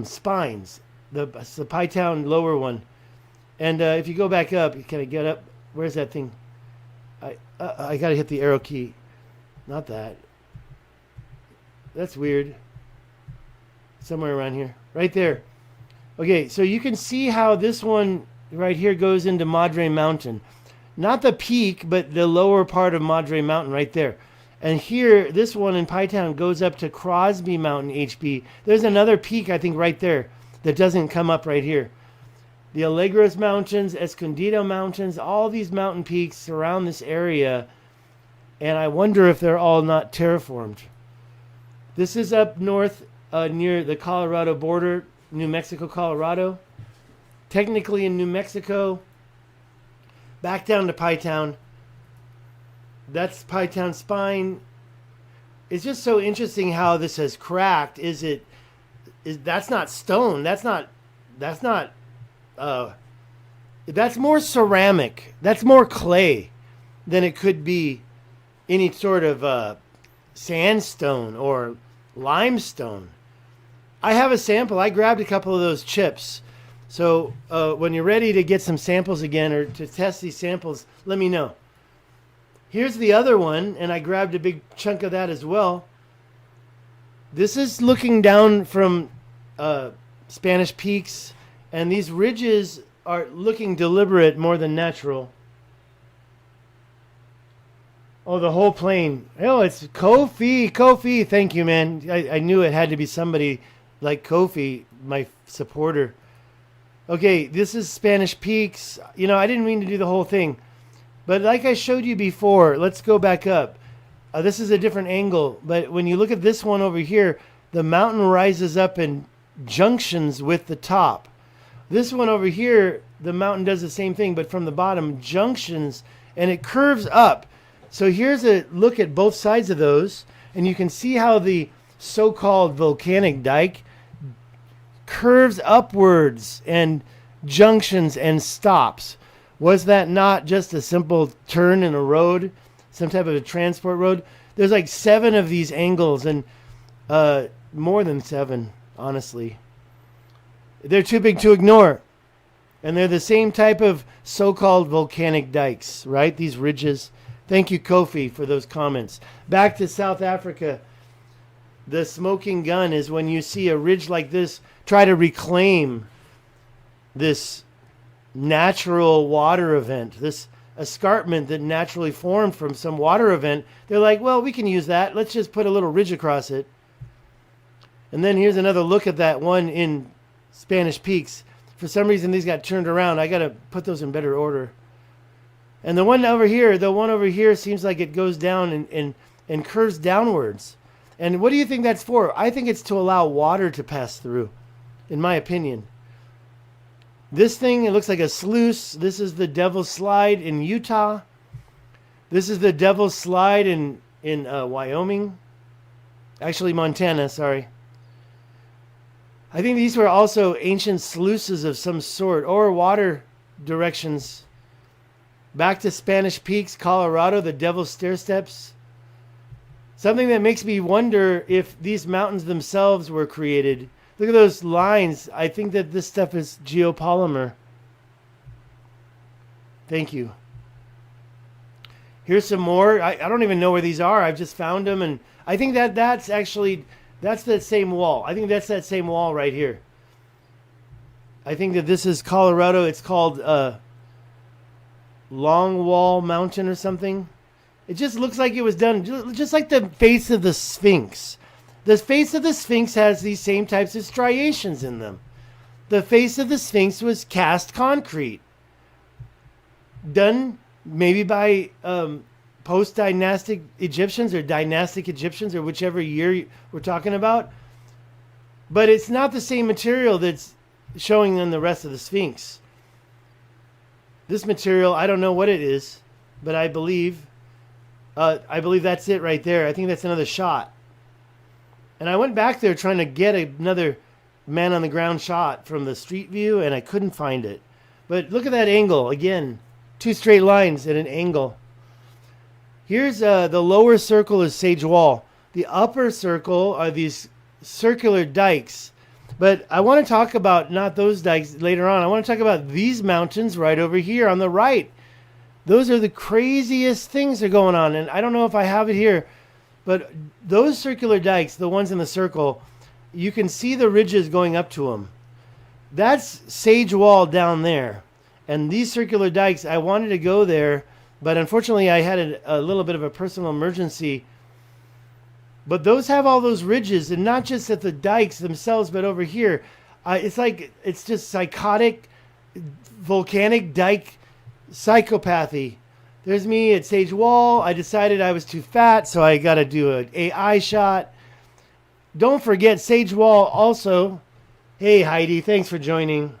spines. The Pie Town lower one. And if you go back up, can I get up? Where's that thing? I got to hit the arrow key. Not that. That's weird. Somewhere around here. Right there. Okay, so you can see how this one right here goes into Madre Mountain. Not the peak, but the lower part of Madre Mountain right there. And here, this one in Pie Town goes up to Crosby Mountain, HB. There's another peak, I think, right there that doesn't come up right here. The Alegres Mountains, Escondido Mountains, all these mountain peaks surround this area. And I wonder if they're all not terraformed. This is up north near the Colorado border, New Mexico, Colorado. Technically in New Mexico. Back down to Pie Town. That's Pie Town spine. It's just so interesting how this has cracked. That's not stone. That's more ceramic. That's more clay than it could be any sort of sandstone or limestone. I have a sample. I grabbed a couple of those chips. So when you're ready to get some samples again or to test these samples, let me know. Here's the other one, and I grabbed a big chunk of that as well. This is looking down from Spanish Peaks, and these ridges are looking deliberate more than natural. Oh, the whole plain. Oh, it's Kofi. Kofi, thank you, man. I knew it had to be somebody like Kofi, my supporter. Okay, this is Spanish Peaks. You know, I didn't mean to do the whole thing. But like I showed you before, let's go back up. This is a different angle. But when you look at this one over here, the mountain rises up in junctions with the top. This one over here, the mountain does the same thing, but from the bottom, junctions, and it curves up. So here's a look at both sides of those, and you can see how the so-called volcanic dike curves upwards and junctions and stops. Was that not just a simple turn in a road, some type of a transport road? There's like 7 of these angles, and More than 7, honestly. They're too big to ignore. And they're the same type of so-called volcanic dikes, right? These ridges. Thank you, Kofi, for those comments. Back to South Africa. The smoking gun is when you see a ridge like this try to reclaim this natural water event, this escarpment that naturally formed from some water event. They're like, well, we can use that. Let's just put a little ridge across it. And then here's another look at that one in Spanish Peaks. For some reason, these got turned around. I got to put those in better order. And the one over here seems like it goes down and curves downwards. And what do you think that's for? I think it's to allow water to pass through, in my opinion. This thing, it looks like a sluice. This is the Devil's Slide in Utah. This is the Devil's Slide in Wyoming. Actually, Montana, sorry. I think these were also ancient sluices of some sort, or water directions. Back to Spanish Peaks, Colorado, the Devil's Stair Steps. Something that makes me wonder if these mountains themselves were created. Look at those lines. I think that this stuff is geopolymer. Thank you. Here's some more. I don't even know where these are. I've just found them. And I think that's that same wall. I think that's that same wall right here. I think that this is Colorado. It's called Long Wall Mountain or something. It just looks like it was done just like the face of the Sphinx. The face of the Sphinx has these same types of striations in them. The face of the Sphinx was cast concrete. Done maybe by post-dynastic Egyptians or dynastic Egyptians or whichever year we're talking about. But it's not the same material that's showing in the rest of the Sphinx. This material, I don't know what it is, but I believe that's it right there. I think that's another shot. And I went back there trying to get another man on the ground shot from the street view, and I couldn't find it. But look at that angle. Again, 2 straight lines at an angle. Here's the lower circle is Sage Wall. The upper circle are these circular dikes. But I want to talk about not those dikes later on. I want to talk about these mountains right over here on the right. Those are the craziest things that are going on. And I don't know if I have it here, but those circular dikes, the ones in the circle, you can see the ridges going up to them. That's Sage Wall down there. And these circular dikes, I wanted to go there, but unfortunately I had a little bit of a personal emergency. But those have all those ridges, and not just at the dikes themselves, but over here. It's like, it's just psychotic, volcanic dike psychopathy. There's me at Sage Wall. I decided I was too fat, so I got to do an AI shot. Don't forget Sage Wall also. Hey, Heidi, thanks for joining.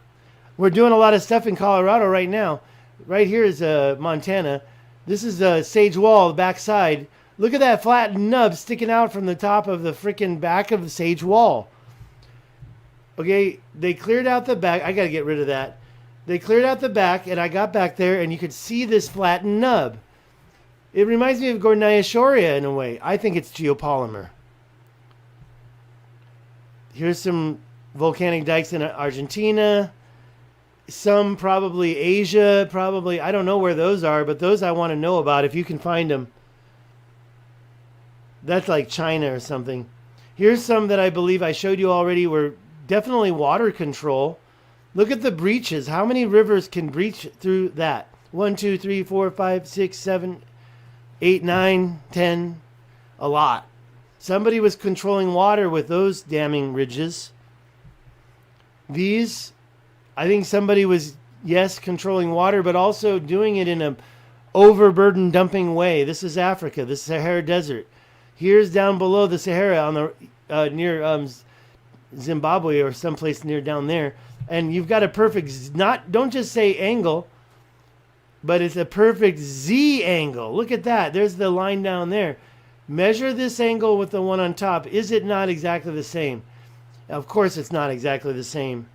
We're doing a lot of stuff in Colorado right now. Right here is Montana. This is Sage Wall, the backside. Look at that flattened nub sticking out from the top of the freaking back of the Sage Wall. Okay, they cleared out the back. I got to get rid of that. They cleared out the back, and I got back there, and you could see this flattened nub. It reminds me of Gornaya Shoria in a way. I think it's geopolymer. Here's some volcanic dikes in Argentina. Some probably Asia, probably. I don't know where those are, but those I want to know about if you can find them. That's like China or something. Here's some that I believe I showed you already were definitely water control. Look at the breaches. How many rivers can breach through that? 1, 2, 3, 4, 5, 6, 7, 8, 9, 10. A lot. Somebody was controlling water with those damming ridges. These, I think somebody was, yes, controlling water, but also doing it in a overburden dumping way. This is Africa, the Sahara Desert. Here's down below the Sahara on the near Zimbabwe or someplace near down there. And you've got a perfect, don't just say angle, but it's a perfect Z angle. Look at that. There's the line down there. Measure this angle with the one on top. Is it not exactly the same? Of course it's not exactly the same.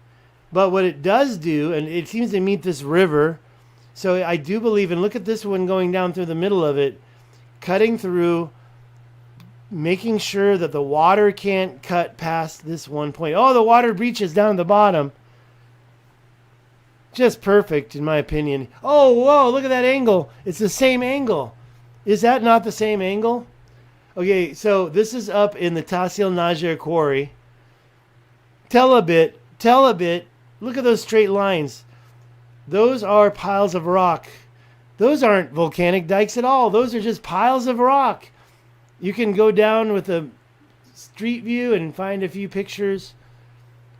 But what it does do, and it seems to meet this river, so I do believe, and look at this one going down through the middle of it, cutting through making sure that the water can't cut past this one point. Oh, the water breaches down at the bottom. Just perfect, in my opinion. Oh, whoa, look at that angle. It's the same angle. Is that not the same angle? Okay, so this is up in the Tahsil Najjar quarry. Tell a bit. Look at those straight lines. Those are piles of rock. Those aren't volcanic dikes at all. Those are just piles of rock. You can go down with a street view and find a few pictures.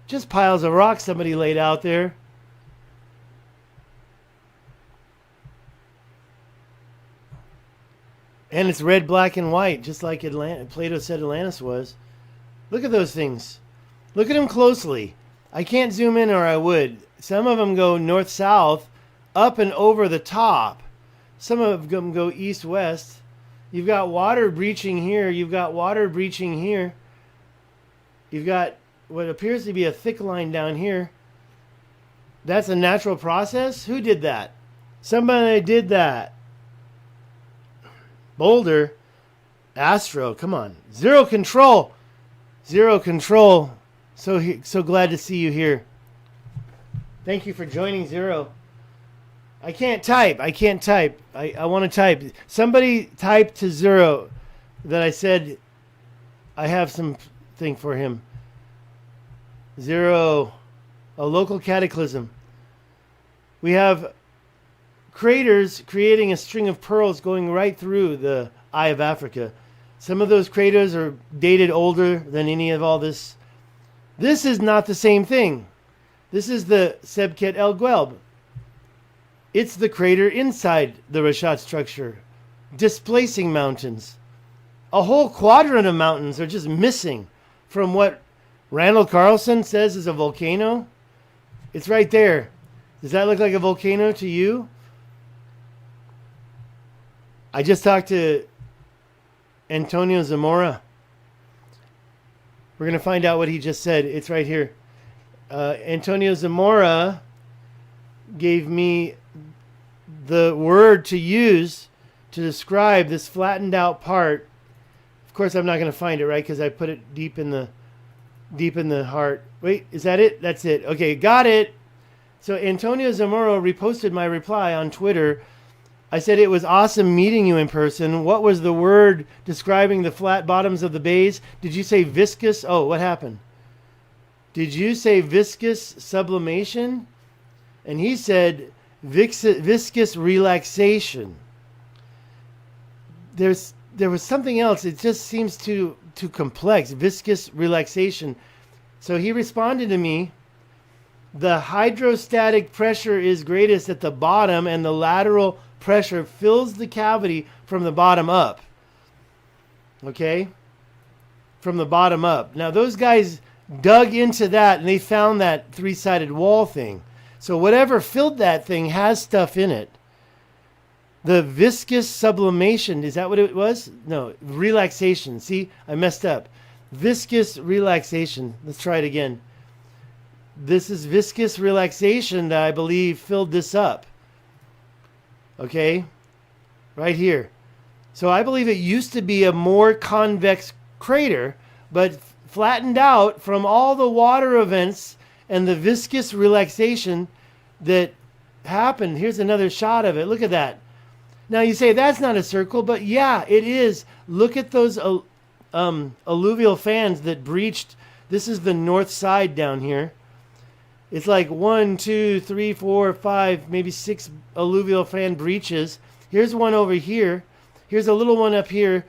Just piles of rock somebody laid out there. And it's red, black, and white, just like Plato said Atlantis was. Look at those things. Look at them closely. I can't zoom in or I would. Some of them go north-south, up and over the top. Some of them go east-west. You've got water breaching here. You've got water breaching here. You've got what appears to be a thick line down here. That's a natural process? Who did that? Somebody did that. Boulder. Astro. Come on. Zero control. Zero control. So glad to see you here. Thank you for joining Zero. I can't type. I want to type. Somebody type to Zero that I said I have something for him. Zero. A local cataclysm. We have craters creating a string of pearls going right through the Eye of Africa. Some of those craters are dated older than any of all this. This is not the same thing. This is the Sebket El Guelb. It's the crater inside the Rashat structure, displacing mountains. A whole quadrant of mountains are just missing from what Randall Carlson says is a volcano. It's right there. Does that look like a volcano to you? I just talked to Antonio Zamora. We're going to find out what he just said. It's right here. Antonio Zamora gave me the word to use to describe this flattened out part. Of course, I'm not going to find it, right? Because I put it deep in the heart. Wait, is that it? That's it. Okay, got it. So Antonio Zamora reposted my reply on Twitter. I said it was awesome meeting you in person. What was the word describing the flat bottoms of the bays? Did you say viscous? Oh, what happened? Did you say viscous sublimation? And he said viscous relaxation. There was something else. It just seems too complex. Viscous relaxation. So he responded to me. The hydrostatic pressure is greatest at the bottom, and the lateral pressure fills the cavity from the bottom up. Okay? From the bottom up. Now, those guys dug into that, and they found that three-sided wall thing. So whatever filled that thing has stuff in it. The viscous sublimation, is that what it was? No, relaxation. See, I messed up. Viscous relaxation. Let's try it again. This is viscous relaxation that I believe filled this up. Okay? Right here. So I believe it used to be a more convex crater, but flattened out from all the water events and the viscous relaxation that happened. Here's another shot of it. Look at that. Now you say that's not a circle, but yeah, it is. Look at those alluvial fans that breached. This is the north side down here. It's like 1, 2, 3, 4, 5, maybe 6 alluvial fan breaches. Here's one over here. Here's a little one up here.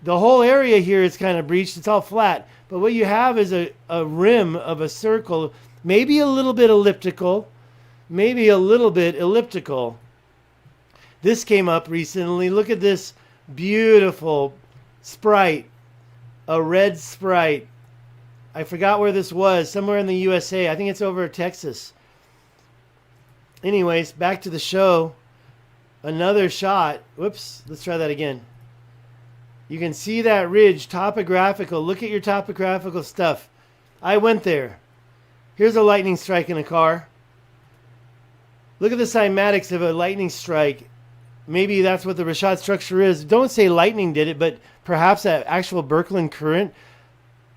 The whole area here is kind of breached. It's all flat. But what you have is a rim of a circle, maybe a little bit elliptical. Maybe a little bit elliptical. This came up recently. Look at this beautiful sprite. A red sprite. I forgot where this was. Somewhere in the USA. I think it's over Texas. Anyways, back to the show. Another shot. Whoops. Let's try that again. You can see that ridge. Topographical. Look at your topographical stuff. I went there. Here's a lightning strike in a car. Look at the cymatics of a lightning strike maybe that's what the Rashad structure is. Don't say lightning did it, but perhaps that actual Birkeland current,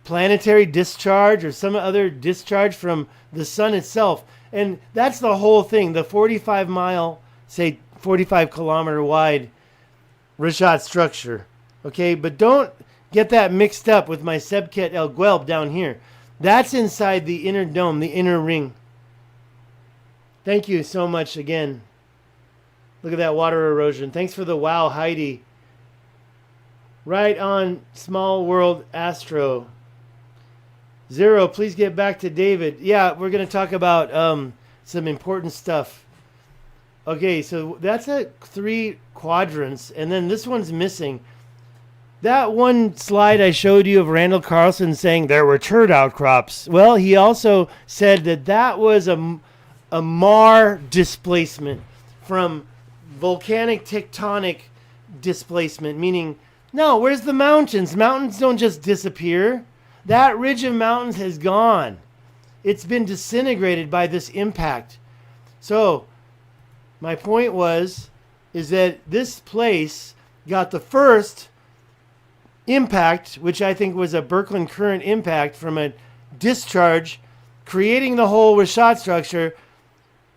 planetary discharge, or some other discharge from the sun itself. And that's the whole thing. The 45 mile, say 45 kilometer wide Rashad structure. Okay, but don't get that mixed up with my Sebket El Guelb down here. That's inside the inner dome, the inner ring. Thank you so much again. Look at that water erosion. Thanks for the wow, Heidi. Right on Small World Astro. Zero, please get back to David. Yeah, we're going to talk about some important stuff. Okay, so that's 3 quadrants, and then this one's missing. That one slide I showed you of Randall Carlson saying there were turd outcrops. Well, he also said that that was a Mar displacement from volcanic tectonic displacement, meaning, no, where's the mountains? Mountains don't just disappear. That ridge of mountains has gone. It's been disintegrated by this impact. So, my point is that this place got the first impact, which I think was a Birkeland current impact from a discharge, creating the whole Rashad structure.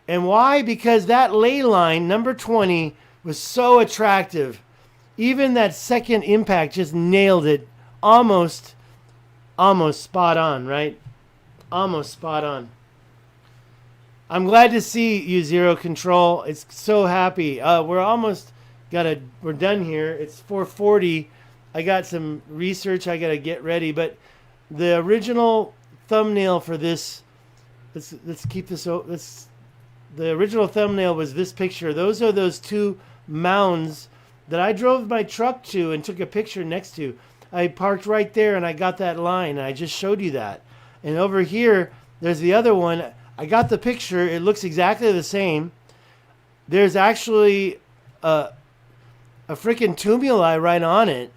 And why? Because that ley line, number 20, was so attractive. Even that second impact just nailed it. Almost spot on, right? Almost spot on. I'm glad to see you, Zero Control. It's so happy. We're done here. It's 4:40. I got some research I got to get ready, but the original thumbnail for this, let's keep this. The original thumbnail was this picture. Those are those 2 mounds that I drove my truck to and took a picture next to. I parked right there and I got that line, and I just showed you that. And over here, there's the other one. I got the picture. It looks exactly the same. There's actually a freaking tumuli right on it.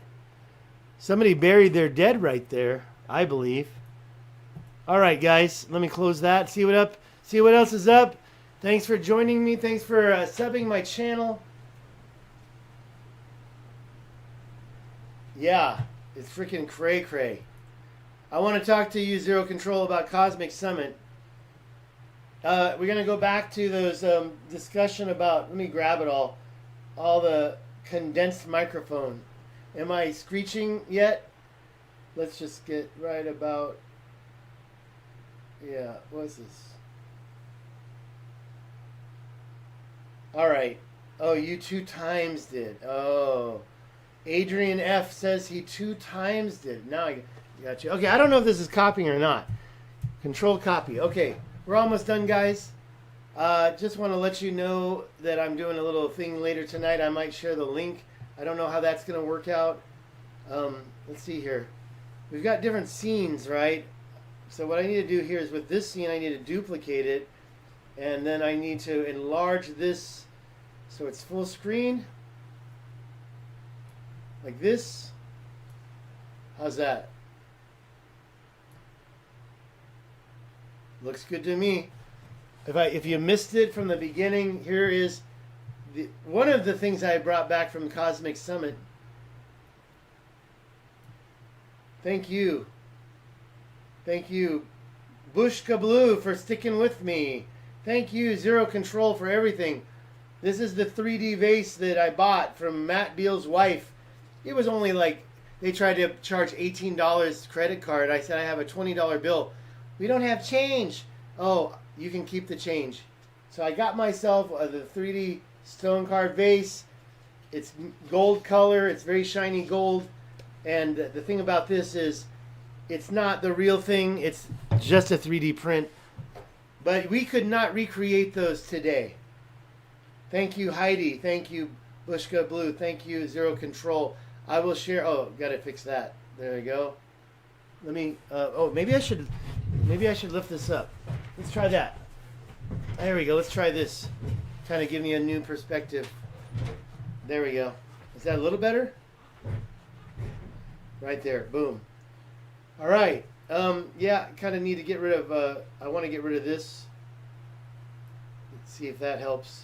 Somebody buried their dead right there, I believe. All right, guys, let me close that. See what else is up. Thanks for joining me. Thanks for subbing my channel. Yeah, it's freaking cray-cray. I want to talk to you, Zero Control, about Cosmic Summit. We're going to go back to those discussion about, let me grab it all the condensed microphone. Am I screeching yet? Let's just get right about, yeah, what's this? All right. Oh, you 2 times did. Oh. Adrian F. says he 2 times did. Now I got you. Okay, I don't know if this is copying or not. Control copy. Okay, we're almost done, guys. Just want to let you know that I'm doing a little thing later tonight. I might share the link. I don't know how that's going to work out. Let's see here. We've got different scenes, right? So what I need to do here is with this scene, I need to duplicate it. And then I need to enlarge this so it's full screen. Like this. How's that? Looks good to me. If you missed it from the beginning, here is one of the things I brought back from Cosmic Summit. Thank you. Thank you, Bushka Blue, for sticking with me. Thank you, Zero Control, for everything. This is the 3D vase that I bought from Matt Beal's wife. It was only like, they tried to charge $18 credit card. I said, I have a $20 bill. We don't have change. Oh, you can keep the change. So I got myself the 3D stone carved vase. It's gold color. It's very shiny gold. And the thing about this is, it's not the real thing. It's just a 3D print. But we could not recreate those today. Thank you, Heidi. Thank you, Bushka Blue. Thank you, Zero Control. I will share. Oh, gotta fix that. There we go. Let me. Maybe I should lift this up. Let's try that. There we go. Let's try this. Kind of give me a new perspective. There we go. Is that a little better? Right there. Boom. All right. Yeah, kind of need to get rid of. I want to get rid of this. Let's see if that helps.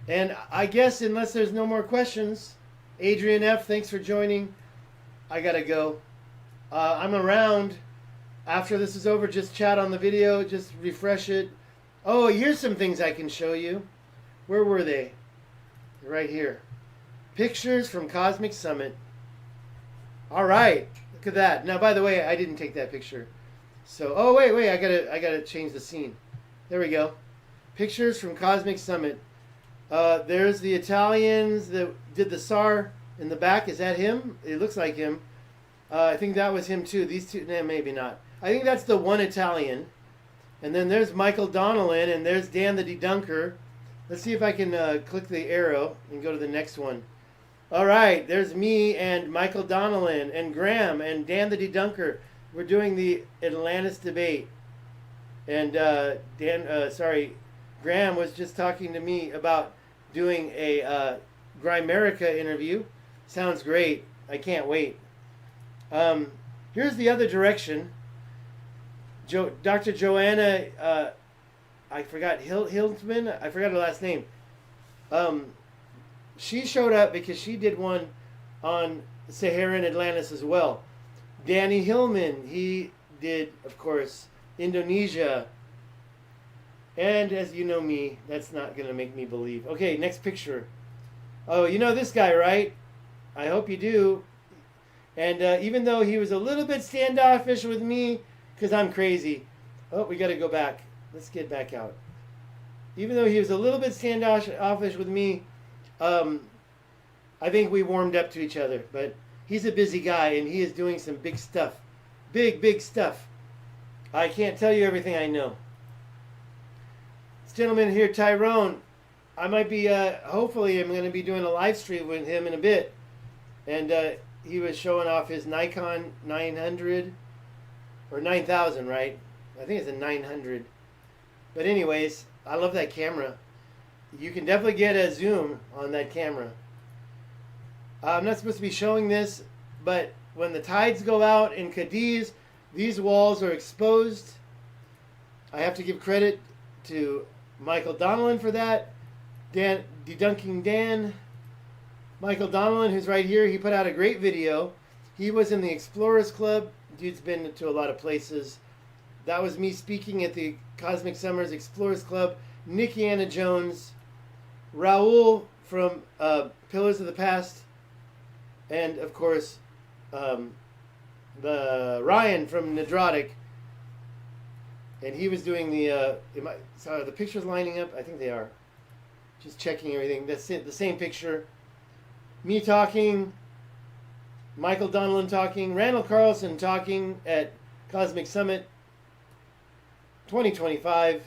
And I guess unless there's no more questions, Adrian F., thanks for joining. I gotta go. I'm around. After this is over, just chat on the video, just refresh it. Oh, here's some things I can show you. Where were they? Right here. Pictures from Cosmic Summit. All right, look at that. Now, by the way, I didn't take that picture. So, oh wait, I gotta change the scene. There we go. Pictures from Cosmic Summit. There's the Italians that did the SAR in the back. Is that him? It looks like him. I think that was him too. These two, nah, maybe not. I think that's the one Italian. And then there's Michael Donnellan, and there's Dan the Debunker. Let's see if I can click the arrow and go to the next one. All right, there's me and Michael Donnellan and Graham and Dan the Debunker. We're doing the Atlantis debate. And Graham was just talking to me about doing a Grimerica interview. Sounds great. I can't wait. Here's the other direction. Dr. Joanna, I forgot Hildman. I forgot her last name. She showed up because she did one on Saharan Atlantis as well. Danny Hillman, he did, of course, Indonesia. And as you know me, that's not going to make me believe. Okay, next picture. Oh, you know this guy, right? I hope you do. And even though he was a little bit standoffish with me, because I'm crazy. Oh, we got to go back. Let's get back out. Even though he was a little bit standoffish with me, I think we warmed up to each other. But he's a busy guy, and he is doing some big stuff. Big stuff. I can't tell you everything I know. This gentleman here, Tyrone, I might be, hopefully I'm going to be doing a live stream with him in a bit. And he was showing off his Nikon 900, or 9000, right? I think it's a 900. But anyways, I love that camera. You can definitely get a zoom on that camera. I'm not supposed to be showing this, but when the tides go out in Cadiz, these walls are exposed. I have to give credit to Michael Donnellan for that. Debunking Dan. Michael Donnellan, who's right here, he put out a great video. He was in the Explorers Club. Dude's been to a lot of places. That was me speaking at the Cosmic Summers Explorers Club. Nikki Anna Jones. Raul from Pillars of the Past. And, of course, the Ryan from Nedrotic. And he was doing the... sorry, are the pictures lining up? I think they are. Just checking everything. That's it, the same picture. Me talking, Michael Donnellan talking, Randall Carlson talking at Cosmic Summit 2025.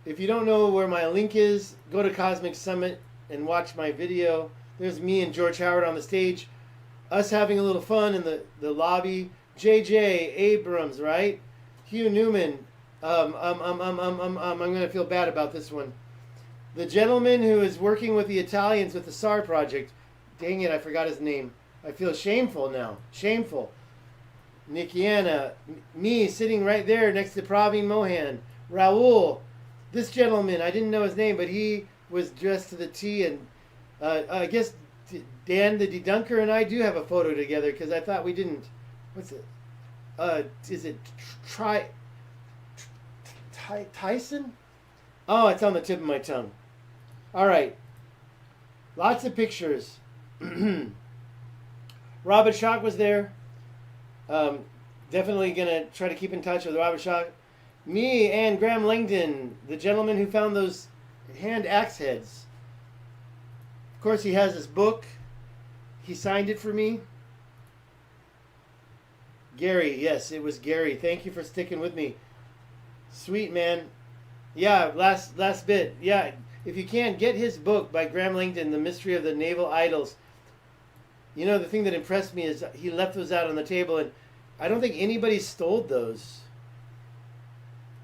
If you don't know where my link is, go to Cosmic Summit and watch my video. There's me and George Howard on the stage, us having a little fun in the lobby. J.J. Abrams, right? Hugh Newman. I'm going to feel bad about this one. The gentleman who is working with the Italians with the SAR project. Dang it, I forgot his name. I feel shameful now. Shameful. Nikiana. Me sitting right there next to Praveen Mohan. Raul. This gentleman, I didn't know his name, but he was dressed to the T. And I guess Dan the Debunker and I do have a photo together because I thought we didn't. What's it? Is it Tyson? Oh, it's on the tip of my tongue. All right. Lots of pictures. Robert Schock was there. Definitely going to try to keep in touch with Robert Schock. Me and Graham Langdon, the gentleman who found those hand axe heads. Of course, he has his book. He signed it for me. Gary, yes, it was Gary. Thank you for sticking with me. Sweet, man. Yeah, last bit. Yeah, if you can, get his book by Graham Langdon, The Mystery of the Naval Idols. You know, the thing that impressed me is he left those out on the table, and I don't think anybody stole those.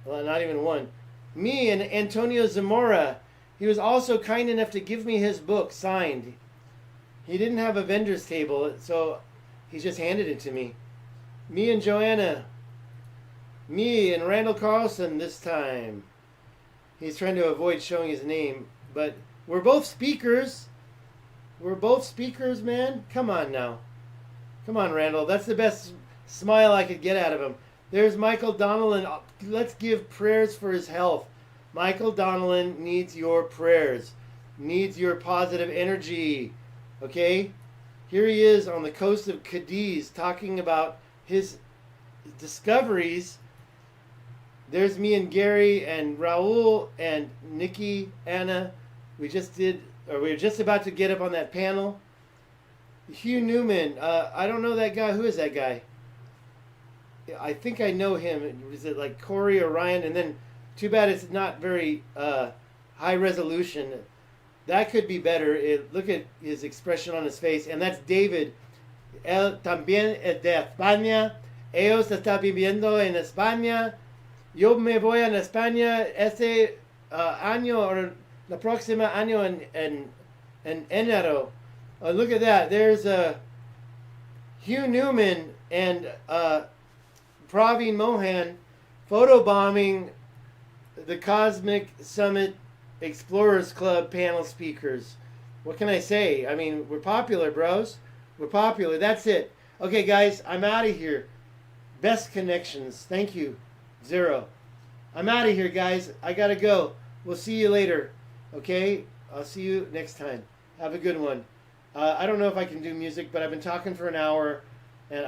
Well, not even one. Me and Antonio Zamora, he was also kind enough to give me his book signed. He didn't have a vendor's table, so he just handed it to me. Me and Joanna. Me and Randall Carlson this time. He's trying to avoid showing his name, but We're both speakers. We're both speakers, man. Come on now. Come on, Randall. That's the best smile I could get out of him. There's Michael Donnellan. Let's give prayers for his health. Michael Donnellan needs your prayers, needs your positive energy. Okay? Here he is on the coast of Cadiz talking about his discoveries. There's me and Gary and Raul and Nikki, Anna. We were just about to get up on that panel. Hugh Newman. I don't know that guy. Who is that guy? I think I know him. Is it like Corey or Ryan? And then, too bad it's not very high resolution. That could be better. Look at his expression on his face. And that's David. Él también es de España. Ellos están viviendo en España. Yo me voy a España este año o la próxima año en enero. Look at that. There's Hugh Newman and Praveen Mohan photobombing the Cosmic Summit Explorers Club panel speakers. What can I say? I mean, we're popular, bros. We're popular. That's it. Okay, guys, I'm out of here. Best connections. Thank you. Zero. I'm out of here, guys. I gotta go. We'll see you later. Okay? I'll see you next time. Have a good one. I don't know if I can do music, but I've been talking for an hour.